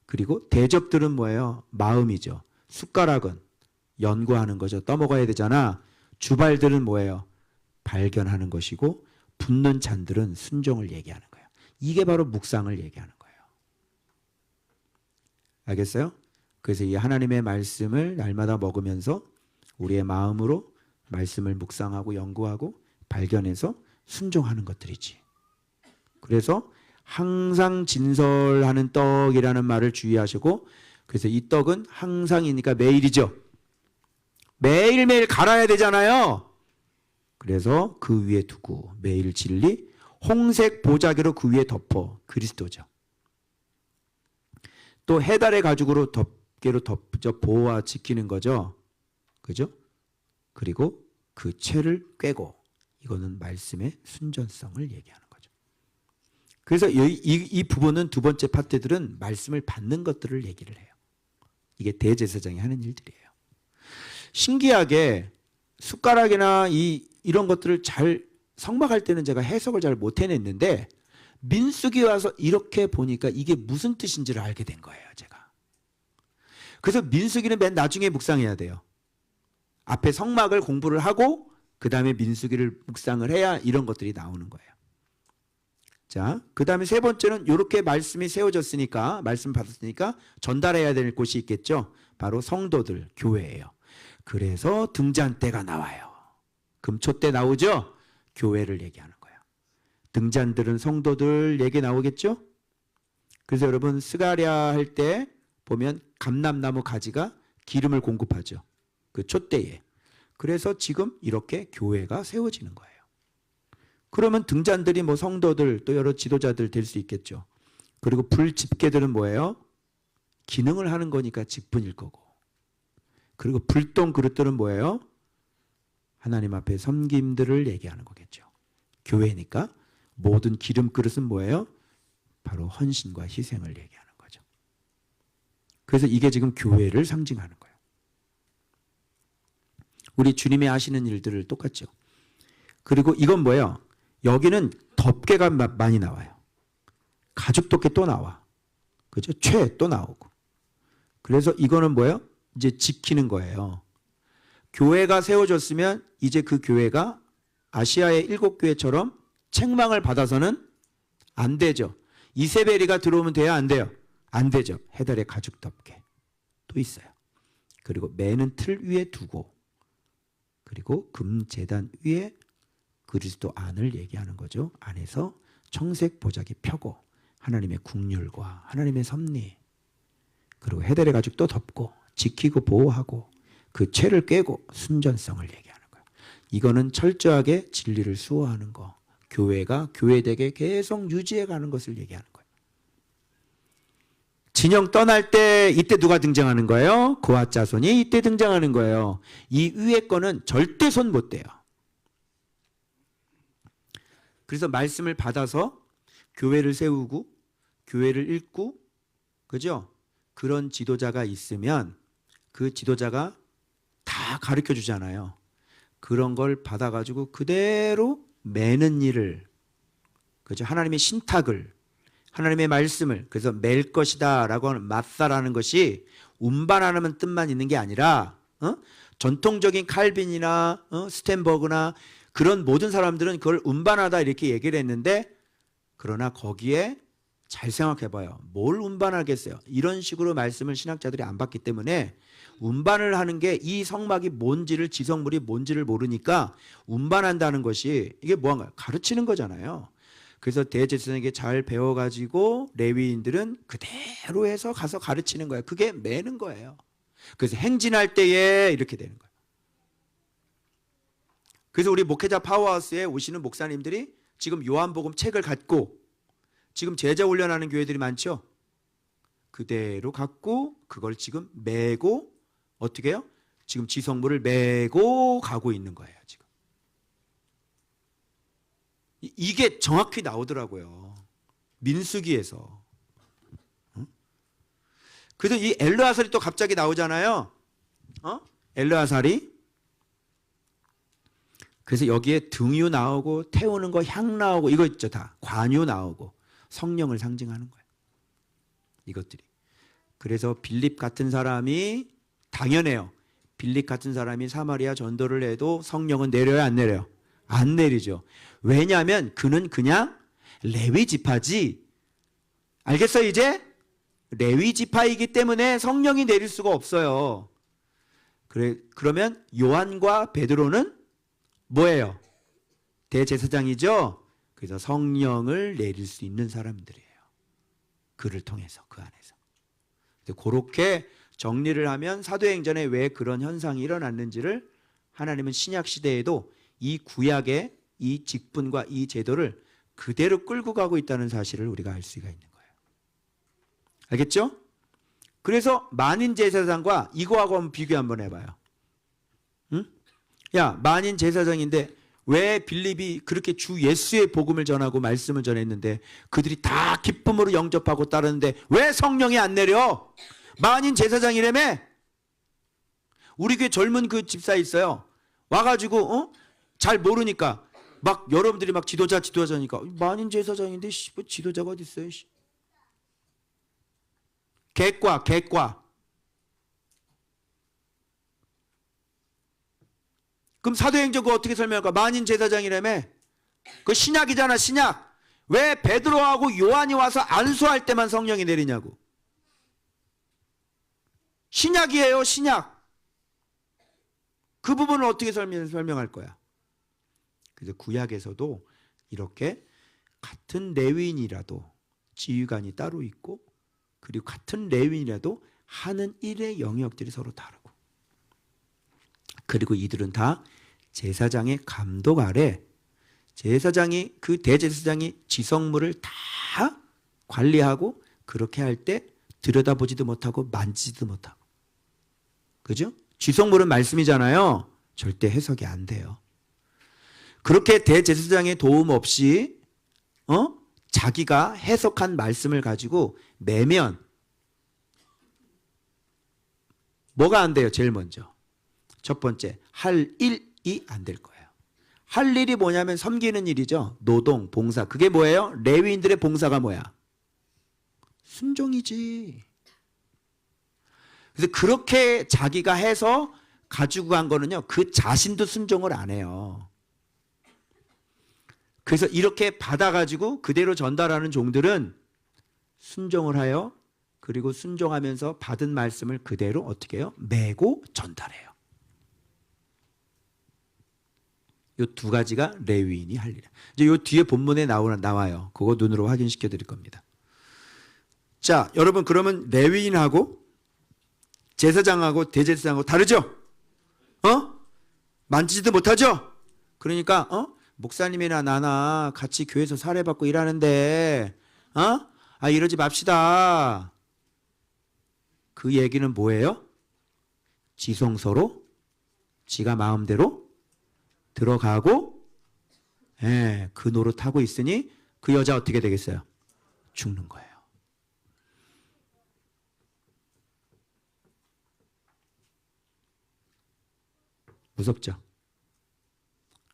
그리고 대접들은 뭐예요? 마음이죠. 숟가락은 연구하는 거죠. 떠먹어야 되잖아. 주발들은 뭐예요? 발견하는 것이고 붓는 잔들은 순종을 얘기하는 거예요. 이게 바로 묵상을 얘기하는 거예요. 알겠어요? 그래서 이 하나님의 말씀을 날마다 먹으면서 우리의 마음으로 말씀을 묵상하고 연구하고 발견해서 순종하는 것들이지. 그래서 항상 진설하는 떡이라는 말을 주의하시고, 그래서 이 떡은 항상이니까 매일이죠. 매일매일 갈아야 되잖아요. 그래서 그 위에 두고 매일 진리, 홍색 보자기로 그 위에 덮어 그리스도죠. 또 해달의 가죽으로 덮개로 덮어 보호와 지키는 거죠. 그죠? 그리고 그 채를 꿰고, 이거는 말씀의 순전성을 얘기하는 거죠. 그래서 이 부분은 두 번째 파트들은 말씀을 받는 것들을 얘기를 해요. 이게 대제사장이 하는 일들이에요. 신기하게 숟가락이나 이런 것들을 잘 성막할 때는 제가 해석을 잘 못 해냈는데 민수기 와서 이렇게 보니까 이게 무슨 뜻인지를 알게 된 거예요, 제가. 그래서 민수기는 맨 나중에 묵상해야 돼요. 앞에 성막을 공부를 하고 그 다음에 민수기를 묵상을 해야 이런 것들이 나오는 거예요. 자, 그 다음에 세 번째는 이렇게 말씀이 세워졌으니까, 말씀 받았으니까 전달해야 될 곳이 있겠죠. 바로 성도들, 교회예요. 그래서 등잔대가 나와요. 금초 때 나오죠? 교회를 얘기하는 거예요. 등잔들은 성도들 얘기 나오겠죠? 그래서 여러분 스가랴 할 때 보면 감람나무 가지가 기름을 공급하죠. 그 촛대에. 그래서 지금 이렇게 교회가 세워지는 거예요. 그러면 등잔들이 뭐 성도들 또 여러 지도자들 될 수 있겠죠. 그리고 불 집게들은 뭐예요? 기능을 하는 거니까 직분일 거고. 그리고 불똥 그릇들은 뭐예요? 하나님 앞에 섬김들을 얘기하는 거겠죠. 교회니까 모든 기름 그릇은 뭐예요? 바로 헌신과 희생을 얘기하는 거죠. 그래서 이게 지금 교회를 상징하는 거예요. 우리 주님이 하시는 일들을 똑같죠. 그리고 이건 뭐예요? 여기는 덮개가 많이 나와요. 가죽 덮개 또 나와. 그죠? 최 또 나오고. 그래서 이거는 뭐예요? 이제 지키는 거예요. 교회가 세워졌으면 이제 그 교회가 아시아의 7교회처럼 책망을 받아서는 안 되죠. 이세벨이가 들어오면 돼야 안 돼요? 안 되죠. 해달의 가죽 덮개 또 있어요. 그리고 매는 틀 위에 두고, 그리고 금제단 위에 그리스도 안을 얘기하는 거죠. 안에서 청색 보자기 펴고 하나님의 국률과 하나님의 섭리, 그리고 해달의 가죽 또 덮고 지키고 보호하고 그 채를 꿰고 순전성을 얘기하는 거예요. 이거는 철저하게 진리를 수호하는 거, 교회가 교회되게 계속 유지해 가는 것을 얘기하는 거예요. 진영 떠날 때 이때 누가 등장하는 거예요? 고앗 자손이 이때 등장하는 거예요. 이 위에 거는 절대 손 못 대요. 그래서 말씀을 받아서 교회를 세우고 교회를 읽고, 그죠? 그런 지도자가 있으면 그 지도자가 다 가르쳐 주잖아요. 그런 걸 받아가지고 그대로 매는 일을, 그죠? 하나님의 신탁을, 하나님의 말씀을, 그래서 맬 것이다 라고 하는 마사라는 것이 운반하는 뜻만 있는 게 아니라, 전통적인 칼빈이나 스텐버그나 그런 모든 사람들은 그걸 운반하다 이렇게 얘기를 했는데, 그러나 거기에 잘 생각해봐요. 뭘 운반하겠어요? 이런 식으로 말씀을 신학자들이 안 받기 때문에 운반을 하는 게 이 성막이 뭔지를, 지성물이 뭔지를 모르니까 운반한다는 것이 이게 뭐한가요? 가르치는 거잖아요. 그래서 대제사장에게 잘 배워가지고 레위인들은 그대로 해서 가서 가르치는 거예요. 그게 매는 거예요. 그래서 행진할 때에 이렇게 되는 거예요. 그래서 우리 목회자 파워하우스에 오시는 목사님들이 지금 요한복음 책을 갖고 지금 제자 훈련하는 교회들이 많죠. 그대로 갖고 그걸 지금 메고 어떻게 해요? 지금 지성물을 메고 가고 있는 거예요. 지금 이게 정확히 나오더라고요. 민수기에서. 그래서 이 엘르아살이 또 갑자기 나오잖아요. 엘르아살이. 그래서 여기에 등유 나오고 태우는 거, 향 나오고 이거 있죠. 다 관유 나오고 성령을 상징하는 거예요. 이것들이. 그래서 빌립 같은 사람이, 당연해요. 빌립 같은 사람이 사마리아 전도를 해도 성령은 내려요, 안 내려요? 안 내리죠. 왜냐하면 그는 그냥 레위 지파지. 알겠어요, 이제? 레위 지파이기 때문에 성령이 내릴 수가 없어요. 그러면 요한과 베드로는 뭐예요? 대제사장이죠? 그래서 성령을 내릴 수 있는 사람들이에요. 그를 통해서, 그 안에서. 그렇게 정리를 하면 사도행전에 왜 그런 현상이 일어났는지를 하나님은 신약 시대에도 이 구약의 이 직분과 이 제도를 그대로 끌고 가고 있다는 사실을 우리가 알 수가 있는 거예요. 알겠죠? 그래서 만인 제사장과 이거하고 한번 비교 한번 해봐요. 응? 야, 만인 제사장인데 왜 빌립이 그렇게 주 예수의 복음을 전하고 말씀을 전했는데 그들이 다 기쁨으로 영접하고 따르는데 왜 성령이 안 내려? 만인 제사장이라며? 우리 교회 젊은 그 집사 있어요. 와가지고 잘 모르니까 막 여러분들이 막 지도자니까 만인 제사장인데 뭐 지도자가 어디 있어요? 객과 그럼 사도행전 그거 어떻게 설명할까? 만인 제사장이라며? 그 신약이잖아, 신약. 왜 베드로하고 요한이 와서 안수할 때만 성령이 내리냐고. 신약이에요, 신약. 그 부분을 어떻게 설명할 거야? 그래서 구약에서도 이렇게 같은 레위인이라도 지휘관이 따로 있고 그리고 같은 레위인이라도 하는 일의 영역들이 서로 다르고 그리고 이들은 다 제사장의 감독 아래 제사장이 그 대제사장이 지성물을 다 관리하고 그렇게 할 때 들여다보지도 못하고 만지지도 못하고 그죠? 지성물은 말씀이잖아요. 절대 해석이 안 돼요. 그렇게 대제사장의 도움 없이 자기가 해석한 말씀을 가지고 내면 뭐가 안 돼요? 제일 먼저 첫 번째 할 일이 안 될 거예요. 할 일이 뭐냐면 섬기는 일이죠. 노동, 봉사. 그게 뭐예요? 레위인들의 봉사가 뭐야? 순종이지. 그래서 그렇게 자기가 해서 가지고 간 거는요. 그 자신도 순종을 안 해요. 그래서 이렇게 받아가지고 그대로 전달하는 종들은 순종을 하여 그리고 순종하면서 받은 말씀을 그대로 어떻게 해요? 메고 전달해요. 이 두 가지가 레위인이 할 일. 이제 이 뒤에 본문에 나와요. 그거 눈으로 확인시켜 드릴 겁니다. 자, 여러분 그러면 레위인하고 제사장하고 대제사장하고 다르죠? 만지지도 못하죠? 그러니까 목사님이나 나나 같이 교회에서 사례받고 일하는데 이러지 맙시다. 그 얘기는 뭐예요? 지성소로 지가 마음대로 들어가고 그 노릇하고 있으니 그 여자 어떻게 되겠어요? 죽는 거예요. 무섭죠?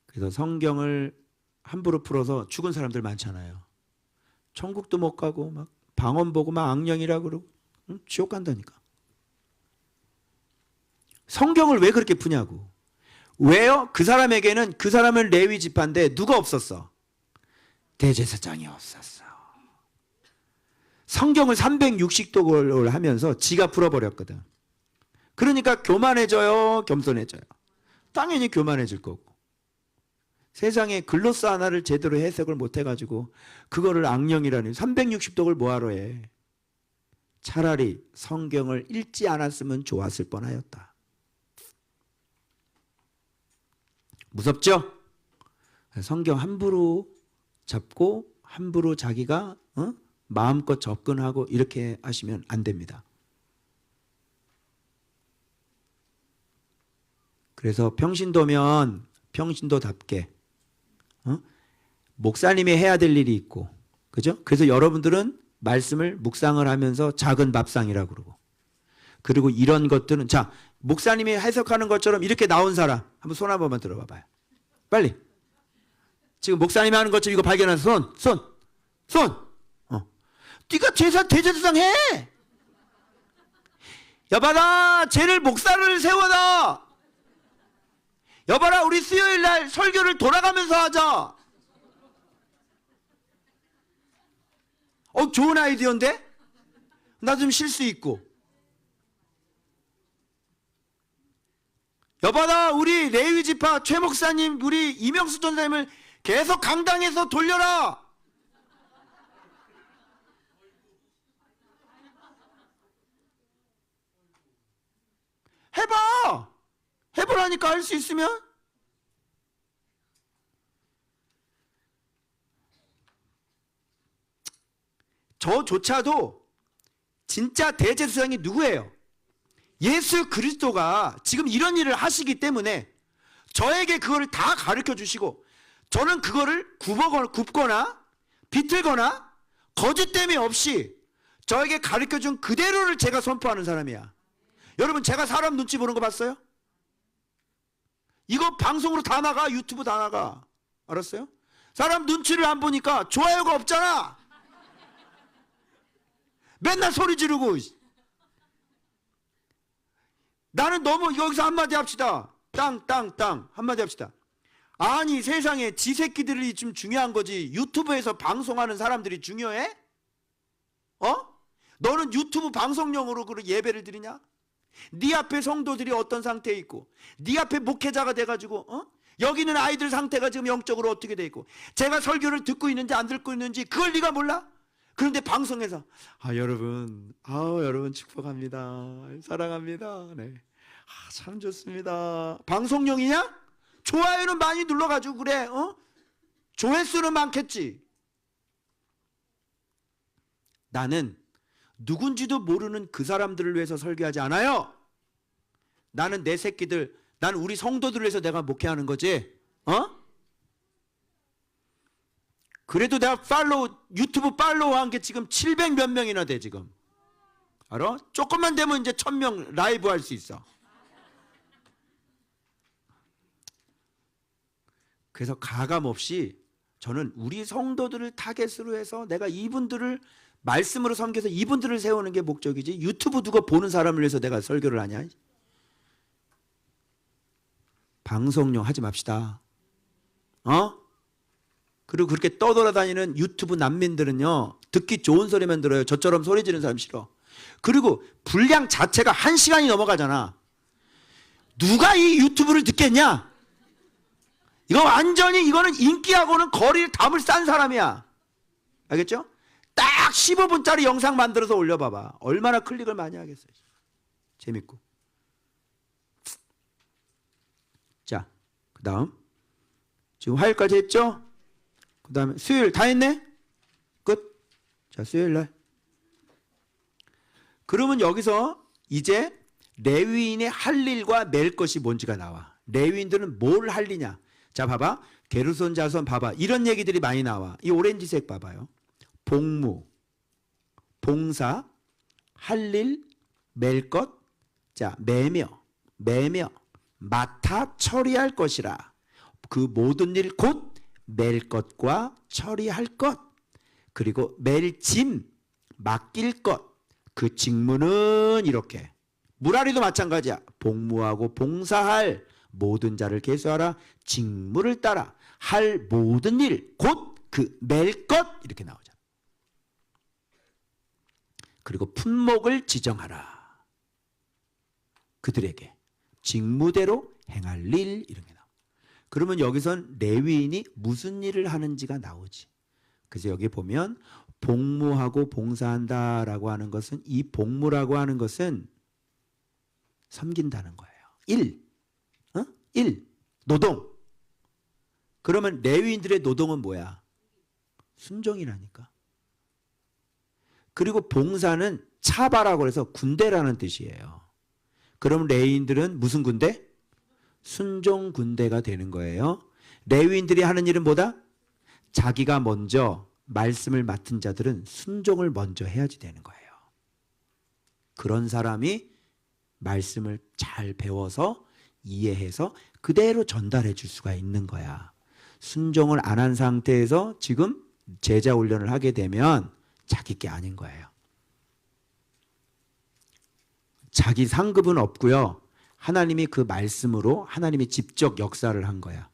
그래서 성경을 함부로 풀어서 죽은 사람들 많잖아요. 천국도 못 가고 막 방언 보고 막 악령이라고 그러고 지옥 간다니까. 성경을 왜 그렇게 푸냐고. 왜요? 그 사람에게는 그 사람은 레위 지파인데 누가 없었어? 대제사장이 없었어. 성경을 360도를 하면서 지가 풀어버렸거든. 그러니까 교만해져요? 겸손해져요? 당연히 교만해질 거고. 세상에 글로스 하나를 제대로 해석을 못 해가지고 그거를 악령이라니 360도를 뭐하러 해. 차라리 성경을 읽지 않았으면 좋았을 뻔하였다. 무섭죠? 성경 함부로 잡고 함부로 자기가 마음껏 접근하고 이렇게 하시면 안 됩니다. 그래서 평신도면 평신도답게 목사님이 해야 될 일이 있고, 그죠? 그래서 여러분들은 말씀을 묵상을 하면서 작은 밥상이라고 그러고, 그리고 이런 것들은 자 목사님이 해석하는 것처럼 이렇게 나온 사람 한번 손 한 번만 들어봐봐요. 빨리. 지금 목사님이 하는 것처럼 이거 발견해서 손. 네가 대제사장 해. 여봐라 쟤를 목사를 세워놔. 여봐라 우리 수요일 날 설교를 돌아가면서 하자. 좋은 아이디어인데? 나 좀 쉴 수 있고. 여봐라 우리 레위 지파 최 목사님 우리 이명수 전사님을 계속 강당에서 돌려라. 해봐. 해보라니까 할 수 있으면. 저조차도 진짜 대제사장이 누구예요? 예수 그리스도가 지금 이런 일을 하시기 때문에 저에게 그거를 다 가르쳐 주시고 저는 그거를 굽거나 비틀거나 거짓됨이 없이 저에게 가르쳐 준 그대로를 제가 선포하는 사람이야. 여러분, 제가 사람 눈치 보는 거 봤어요? 이거 방송으로 다 나가, 유튜브 다 나가. 알았어요? 사람 눈치를 안 보니까 좋아요가 없잖아. 맨날 소리 지르고. 나는 너무, 여기서 한마디 합시다. 땅 한마디 합시다. 아니, 세상에 지 새끼들이 좀 중요한 거지 유튜브에서 방송하는 사람들이 중요해? 너는 유튜브 방송용으로 그 예배를 드리냐? 네 앞에 성도들이 어떤 상태에 있고 네 앞에 목회자가 돼가지고 여기는 아이들 상태가 지금 영적으로 어떻게 돼 있고 제가 설교를 듣고 있는지 안 듣고 있는지 그걸 네가 몰라? 그런데 방송에서 여러분 축복합니다, 사랑합니다, 네, 참 좋습니다. 방송용이냐? 좋아요는 많이 눌러가지고 그래. 조회수는 많겠지. 나는 누군지도 모르는 그 사람들을 위해서 설교하지 않아요. 나는 내 새끼들, 난 우리 성도들을 위해서 내가 목회하는 거지. 그래도 내가 유튜브 팔로우한 게 지금 700 몇 명이나 돼 지금. 알아? 조금만 되면 이제 1000명 라이브 할 수 있어. 그래서 가감 없이 저는 우리 성도들을 타겟으로 해서 내가 이분들을 말씀으로 섬겨서 이분들을 세우는 게 목적이지 유튜브 누가 보는 사람을 위해서 내가 설교를 하냐? 방송용 하지 맙시다. 그리고 그렇게 떠돌아다니는 유튜브 난민들은요, 듣기 좋은 소리만 들어요. 저처럼 소리 지르는 사람 싫어. 그리고 분량 자체가 1시간이 넘어가잖아. 누가 이 유튜브를 듣겠냐? 이거 완전히, 이거는 인기하고는 거리를 담을 싼 사람이야. 알겠죠? 딱 15분짜리 영상 만들어서 올려봐봐. 얼마나 클릭을 많이 하겠어요. 재밌고. 자, 그 다음. 지금 화요일까지 했죠? 그 다음에 수요일 다 했네? 끝. 자, 수요일 날. 그러면 여기서 이제 레위인의 할 일과 맬 것이 뭔지가 나와. 레위인들은 뭘 할 일이냐? 자, 봐봐. 게르손 자손 봐봐. 이런 얘기들이 많이 나와. 이 오렌지색 봐봐요. 복무, 봉사, 할 일, 맬 것. 자, 매며, 맡아 처리할 것이라. 그 모든 일 곧 맬 것과 처리할 것. 그리고 맬 짐, 맡길 것. 그 직무는 이렇게. 무라리도 마찬가지야. 복무하고 봉사할 모든 자를 계수하라. 직무를 따라 할 모든 일, 곧 그 맬 것. 이렇게 나오잖아. 그리고 품목을 지정하라. 그들에게 직무대로 행할 일, 이런 게 나와. 그러면 여기선 레위인이 무슨 일을 하는지가 나오지. 그래서 여기 보면 복무하고 봉사한다라고 하는 것은, 이 복무라고 하는 것은 섬긴다는 거예요. 일, 노동. 그러면 레위인들의 노동은 뭐야? 순종이라니까. 그리고 봉사는 차바라고 해서 군대라는 뜻이에요. 그럼 레위인들은 무슨 군대? 순종 군대가 되는 거예요. 레위인들이 하는 일은 뭐다? 자기가 먼저 말씀을 맡은 자들은 순종을 먼저 해야지 되는 거예요. 그런 사람이 말씀을 잘 배워서 이해해서 그대로 전달해 줄 수가 있는 거야. 순종을 안 한 상태에서 지금 제자 훈련을 하게 되면 자기 게 아닌 거예요. 자기 상급은 없고요. 하나님이 그 말씀으로 하나님이 직접 역사를 한 거야.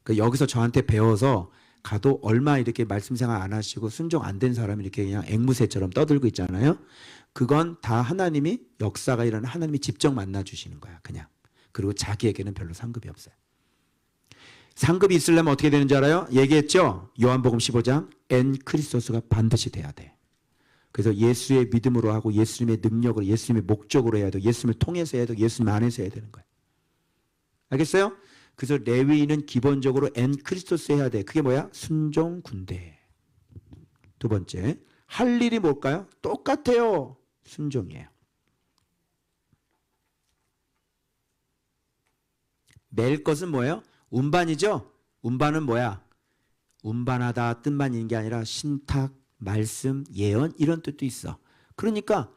그러니까 여기서 저한테 배워서 가도 얼마 이렇게 말씀 생활 안 하시고 순종 안 된 사람이 이렇게 그냥 앵무새처럼 떠들고 있잖아요. 그건 다 하나님이 역사가 일어나는 하나님이 직접 만나 주시는 거야. 그냥. 그리고 자기에게는 별로 상급이 없어요. 상급이 있으려면 어떻게 되는지 알아요? 얘기했죠? 요한복음 15장 엔 크리스토스가 반드시 돼야 돼. 그래서 예수의 믿음으로 하고 예수님의 능력으로, 예수님의 목적으로 해야 되고, 예수님을 통해서 해야 되고, 예수님 안에서 해야 되는 거예요. 알겠어요? 그래서 레위인은 기본적으로 엔 크리스토스 해야 돼. 그게 뭐야? 순종 군대. 두 번째, 할 일이 뭘까요? 똑같아요. 순종이에요. 매일 것은 뭐예요? 운반이죠? 운반은 뭐야? 운반하다 뜻만 있는 게 아니라 신탁, 말씀, 예언 이런 뜻도 있어. 그러니까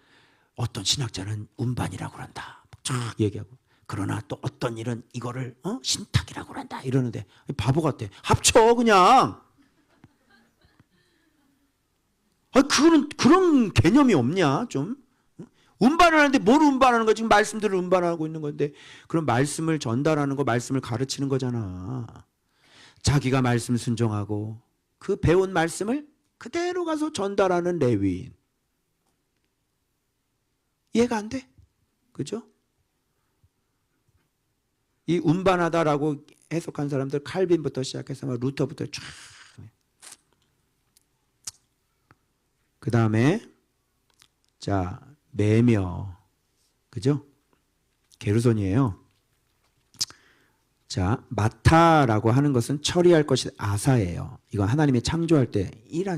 어떤 신학자는 운반이라고 그런다. 쫙 얘기하고. 그러나 또 어떤 일은 이거를 신탁이라고 그런다. 이러는데 바보 같아. 합쳐 그냥. 그거는 그런 개념이 없냐 좀. 운반을 하는데 뭘 운반하는 거야? 지금 말씀들을 운반하고 있는 건데 그럼 말씀을 전달하는 거 말씀을 가르치는 거잖아. 자기가 말씀 순종하고 그 배운 말씀을 그대로 가서 전달하는 레위인. 이해가 안 돼? 그죠? 이 운반하다라고 해석한 사람들 칼빈부터 시작해서 루터부터 쫙. 그 다음에 자 매며 그죠? 게르손이에요. 자 마타라고 하는 것은 처리할 것이 아사예요. 이건 하나님이 창조할 때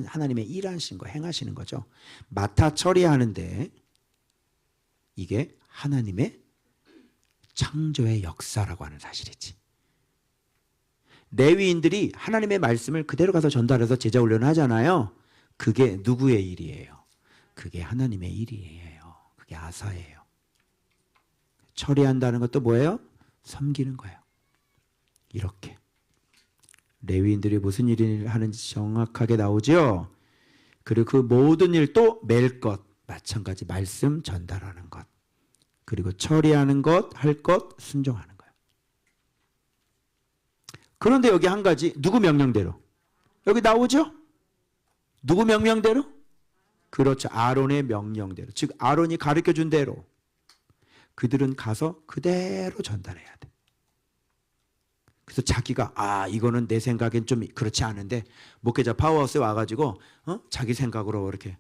하나님의 일하신 거 행하시는 거죠. 마타 처리하는데 이게 하나님의 창조의 역사라고 하는 사실이지. 레위인들이 하나님의 말씀을 그대로 가서 전달해서 제자 훈련을 하잖아요. 그게 누구의 일이에요? 그게 하나님의 일이에요. 그게 아사예요. 처리한다는 것도 뭐예요? 섬기는 거예요. 이렇게 레위인들이 무슨 일을 하는지 정확하게 나오죠. 그리고 그 모든 일도 매일 것 마찬가지 말씀 전달하는 것 그리고 처리하는 것, 할 것, 순종하는 거예요. 그런데 여기 한 가지 누구 명령대로? 여기 나오죠? 누구 명령대로? 그렇죠. 아론의 명령대로. 즉 아론이 가르쳐준 대로 그들은 가서 그대로 전달해야 돼. 그래서 자기가 이거는 내 생각엔 좀 그렇지 않은데 목회자 파워하우스에 와가지고 자기 생각으로 이렇게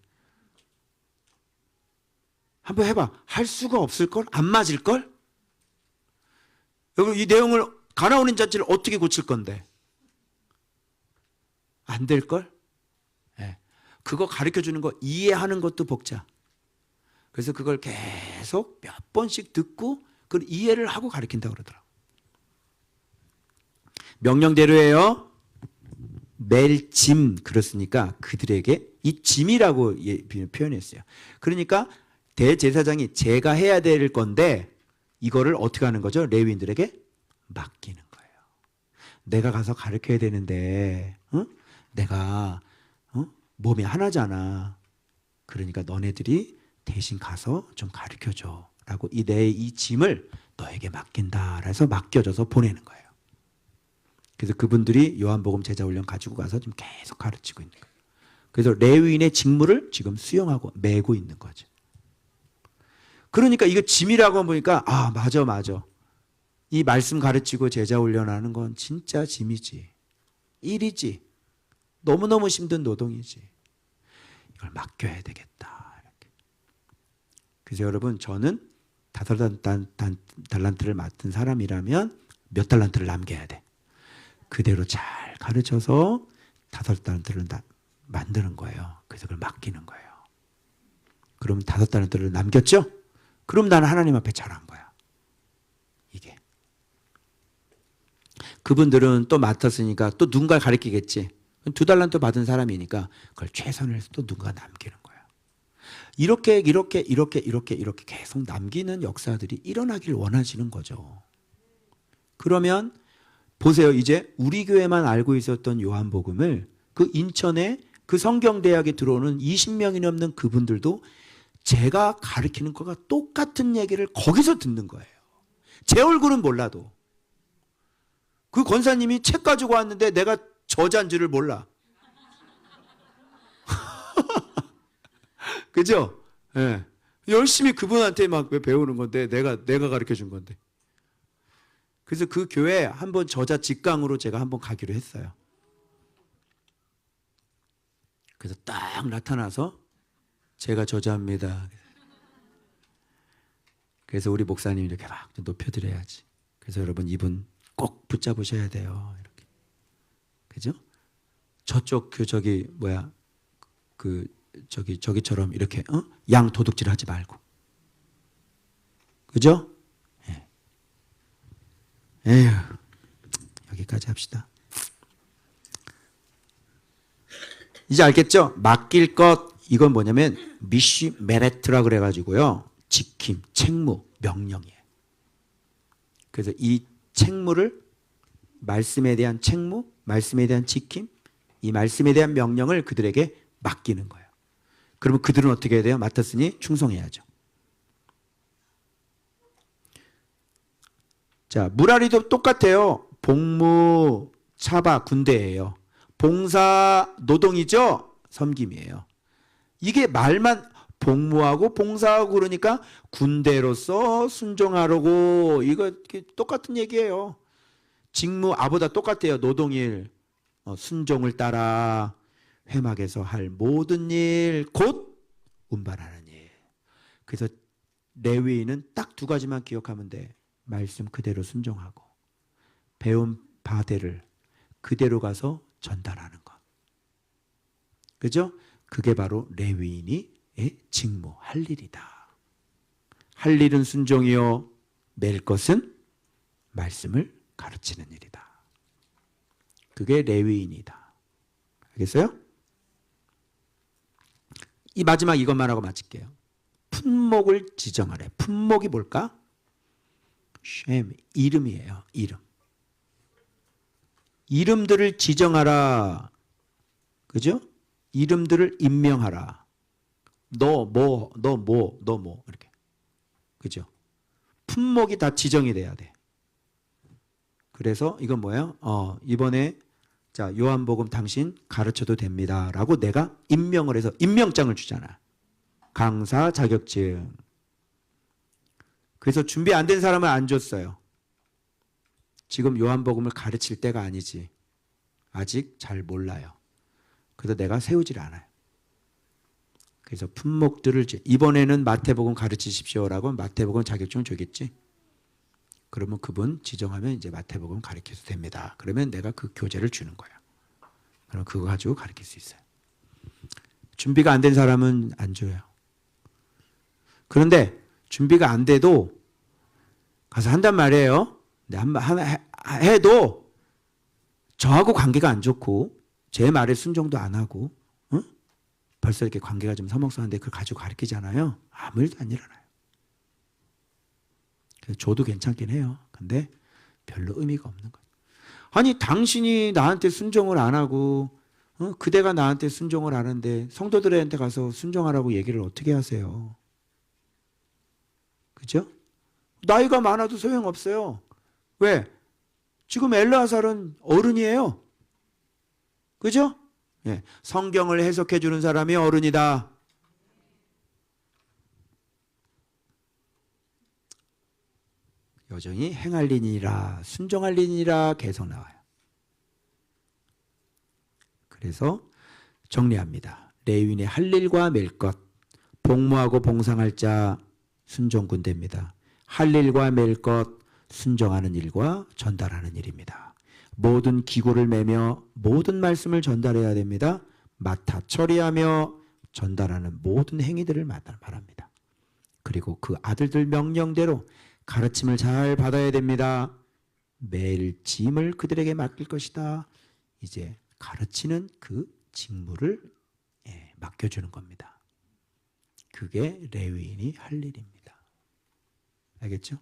한번 해봐. 할 수가 없을걸? 안 맞을걸? 여기 이 내용을 가나오는 자체를 어떻게 고칠 건데? 안 될걸? 네. 그거 가르쳐주는 거 이해하는 것도 벅차. 그래서 그걸 계속 몇 번씩 듣고 그걸 이해를 하고 가르친다고 그러더라고. 명령대로예요. 매일 짐 그렇으니까 그들에게 이 짐이라고 표현했어요. 그러니까 대제사장이 제가 해야 될 건데 이거를 어떻게 하는 거죠? 레위인들에게 맡기는 거예요. 내가 가서 가르쳐야 되는데 내가 몸이 하나잖아. 그러니까 너네들이 대신 가서 좀 가르쳐줘 라고 이 짐을 너에게 맡긴다 해서 맡겨줘서 보내는 거예요. 그래서 그분들이 요한복음 제자훈련 가지고 가서 좀 계속 가르치고 있는 거예요. 그래서 레위인의 직무를 지금 수용하고 메고 있는 거죠. 그러니까 이거 짐이라고 보니까 맞아. 이 말씀 가르치고 제자 훈련하는 건 진짜 짐이지. 일이지. 너무너무 힘든 노동이지. 이걸 맡겨야 되겠다. 이렇게. 그래서 여러분 저는 5달란트를 맡은 사람이라면 몇 달란트를 남겨야 돼. 그대로 잘 가르쳐서 5달란트를 만드는 거예요. 그래서 그걸 맡기는 거예요. 그럼 5달란트를 남겼죠? 그럼 나는 하나님 앞에 잘한 거야. 이게. 그분들은 또 맡았으니까 또 누군가 가르치겠지. 2달란트 받은 사람이니까 그걸 최선을 해서 또 누군가 남기는 거야. 이렇게 계속 남기는 역사들이 일어나길 원하시는 거죠. 그러면 보세요. 이제 우리 교회만 알고 있었던 요한복음을 그 인천에 그 성경대학에 들어오는 20명이 넘는 그분들도 제가 가르치는 것과 똑같은 얘기를 거기서 듣는 거예요. 제 얼굴은 몰라도. 그 권사님이 책 가지고 왔는데 내가 저자인지를 몰라. 그죠? 네. 열심히 그분한테 막 배우는 건데 내가 가르쳐 준 건데. 그래서 그 교회 한번 저자 직강으로 제가 한번 가기로 했어요. 그래서 딱 나타나서 제가 저자입니다. 그래서 우리 목사님 이렇게 막 높여드려야지. 그래서 여러분 이분 꼭 붙잡으셔야 돼요. 이렇게. 그죠? 저쪽 그 저기처럼 이렇게 양 도둑질하지 말고, 그죠? 예. 에휴, 여기까지 합시다. 이제 알겠죠? 맡길 것, 이건 뭐냐면 미쉬 메레트라 그래가지고요, 지킴, 책무, 명령이에요. 그래서 이 책무를, 말씀에 대한 책무, 말씀에 대한 지킴, 이 말씀에 대한 명령을 그들에게 맡기는 거예요. 그러면 그들은 어떻게 해야 돼요? 맡았으니 충성해야죠. 자, 무라리도 똑같아요. 복무, 차바, 군대예요. 봉사, 노동이죠? 섬김이에요. 이게 말만 복무하고 봉사하고 그러니까 군대로서 순종하라고, 이거 똑같은 얘기예요. 직무, 아보다 똑같아요. 노동일, 순종을 따라 회막에서 할 모든 일, 곧 운반하는 일. 그래서 레위인은 딱 두 가지만 기억하면 돼. 말씀 그대로 순종하고 배운 바대를 그대로 가서 전달하는 것. 그죠? 그게 바로 레위인이 직무, 할 일이다. 할 일은 순종이요, 맬 것은 말씀을 가르치는 일이다. 그게 레위인이다. 알겠어요? 이 마지막 이것만 하고 마칠게요. 품목을 지정하래. 품목이 뭘까? 셈, 이름이에요. 이름. 이름들을 지정하라. 그죠? 이름들을 임명하라. 너 뭐, 이렇게. 그죠? 품목이 다 지정이 돼야 돼. 그래서 이건 뭐예요? 이번에 자, 요한복음 당신 가르쳐도 됩니다. 라고 내가 임명을 해서 임명장을 주잖아. 강사 자격증. 그래서 준비 안 된 사람은 안 줬어요. 지금 요한복음을 가르칠 때가 아니지. 아직 잘 몰라요. 그래서 내가 세우질 않아요. 그래서 품목들을 이번에는 마태복음 가르치십시오라고 마태복음 자격증을 주겠지. 그러면 그분 지정하면 이제 마태복음 가르쳐도 됩니다. 그러면 내가 그 교재를 주는 거야. 그럼 그거 가지고 가르칠 수 있어요. 준비가 안 된 사람은 안 줘요. 그런데 준비가 안 돼도 가서 한단 말이에요. 해도 저하고 관계가 안 좋고 제 말에 순종도 안 하고 벌써 이렇게 관계가 좀 서먹서한데 그걸 가지고 가르치잖아요. 아무 일도 안 일어나요. 줘도 괜찮긴 해요. 근데 별로 의미가 없는 거예요. 아니 당신이 나한테 순종을 안 하고 그대가 나한테 순종을 안 하는데 성도들한테 가서 순종하라고 얘기를 어떻게 하세요? 그죠? 나이가 많아도 소용없어요. 왜? 지금 엘르아살은 어른이에요. 그죠? 예. 성경을 해석해 주는 사람이 어른이다. 여정이 행할 일이니라 순종할 일이니라 계속 나와요. 그래서 정리합니다. 레위인의 할 일과 맬 것, 복무하고 봉상할 자 순종 군대입니다. 할 일과 맬 것, 순종하는 일과 전달하는 일입니다. 모든 기구를 매며 모든 말씀을 전달해야 됩니다. 맡아 처리하며 전달하는 모든 행위들을 말합니다. 그리고 그 아들들 명령대로 가르침을 잘 받아야 됩니다. 매일 짐을 그들에게 맡길 것이다. 이제 가르치는 그 직무를 맡겨주는 겁니다. 그게 레위인이 할 일입니다. 알겠죠?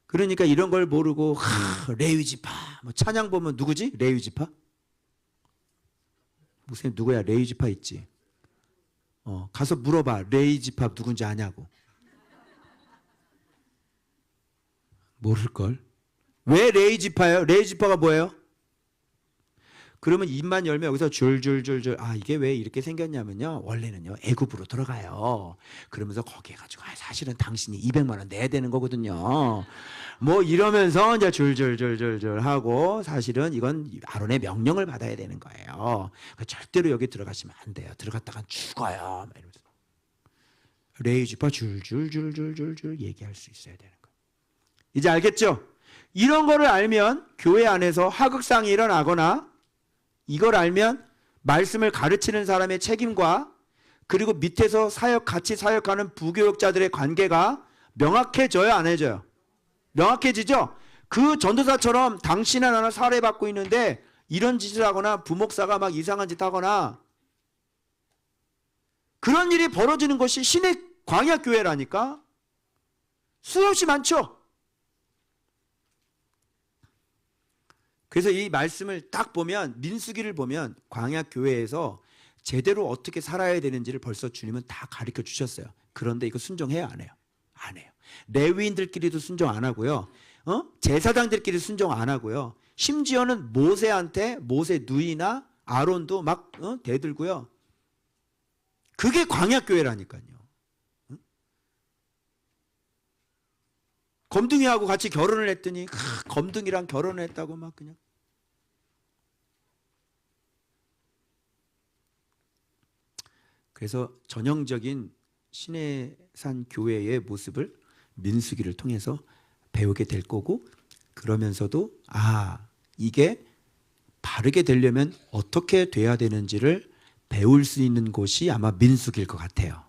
그러니까 이런 걸 모르고 레위지파 뭐 찬양 보면 누구지? 레위지파? 무슨 누구야? 레위지파 있지? 가서 물어봐. 레위지파 누군지 아냐고. 모를걸. 왜 레위지파예요? 레위지파가 뭐예요? 그러면 입만 열면 여기서 줄줄줄줄 이게 왜 이렇게 생겼냐면요. 원래는요. 애굽으로 들어가요. 그러면서 거기에 가지고 사실은 당신이 200만 원 내야 되는 거거든요. 뭐 이러면서 이제 줄줄줄줄줄 하고 사실은 이건 아론의 명령을 받아야 되는 거예요. 절대로 여기 들어가시면 안 돼요. 들어갔다간 죽어요. 이러면서 레위지파 줄줄줄줄줄줄 얘기할 수 있어야 되는 거예요. 이제 알겠죠? 이런 거를 알면 교회 안에서 하극상이 일어나거나 이걸 알면 말씀을 가르치는 사람의 책임과 그리고 밑에서 같이 사역하는 부교역자들의 관계가 명확해져요, 안 해져요? 명확해지죠? 그 전도사처럼 당신 하나 살해받고 있는데 이런 짓을 하거나 부목사가 막 이상한 짓 하거나 그런 일이 벌어지는 것이 신의 광야교회라니까? 수없이 많죠? 그래서 이 말씀을 딱 보면, 민수기를 보면 광야교회에서 제대로 어떻게 살아야 되는지를 벌써 주님은 다 가르쳐 주셨어요. 그런데 이거 순종해요, 안 해요? 안 해요. 레위인들끼리도 순종 안 하고요. 제사장들끼리 순종 안 하고요. 심지어는 모세한테 모세 누이나 아론도 막 대들고요. 그게 광야교회라니까요. 검둥이하고 같이 결혼을 했더니 검둥이랑 결혼을 했다고 막 그냥. 그래서 전형적인 시내산 교회의 모습을 민수기를 통해서 배우게 될 거고, 그러면서도 이게 바르게 되려면 어떻게 돼야 되는지를 배울 수 있는 곳이 아마 민수기일 것 같아요.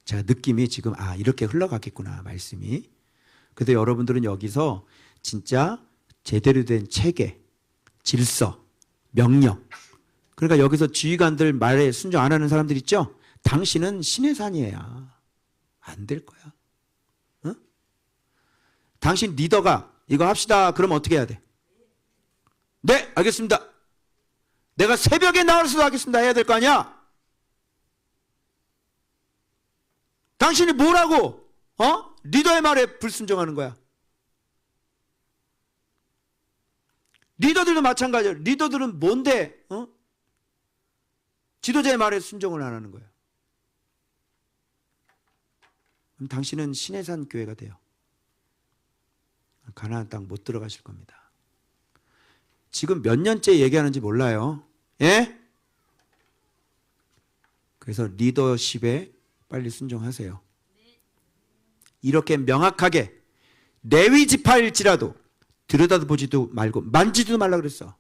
제가 느낌이 지금 이렇게 흘러가겠구나, 말씀이. 그래서 여러분들은 여기서 진짜 제대로 된 체계, 질서, 명령, 그러니까 여기서 지휘관들 말에 순종 안 하는 사람들 있죠? 당신은 신의 산이에요. 안 될 거야. 응? 당신 리더가 이거 합시다. 그럼 어떻게 해야 돼? 네, 알겠습니다. 내가 새벽에 나와서 하겠습니다. 해야 될 거 아니야? 당신이 뭐라고? 리더의 말에 불순종하는 거야. 리더들도 마찬가지예요. 리더들은 뭔데? 지도자의 말에 순종을 안 하는 거예요. 그럼 당신은 시내산 교회가 돼요. 가나안 땅 못 들어가실 겁니다. 지금 몇 년째 얘기하는지 몰라요. 예? 그래서 리더십에 빨리 순종하세요. 이렇게 명확하게 레위 지파일지라도 들여다보지도 말고 만지지도 말라 그랬어.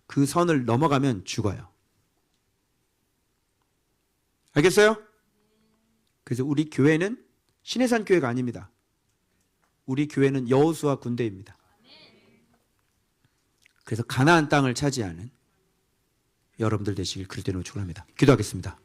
그 선을 넘어가면 죽어요. 알겠어요? 그래서 우리 교회는 시내산 교회가 아닙니다. 우리 교회는 여호수아 군대입니다. 그래서 가나안 땅을 차지하는 여러분들 되시길 그리 되는 축원합니다. 기도하겠습니다.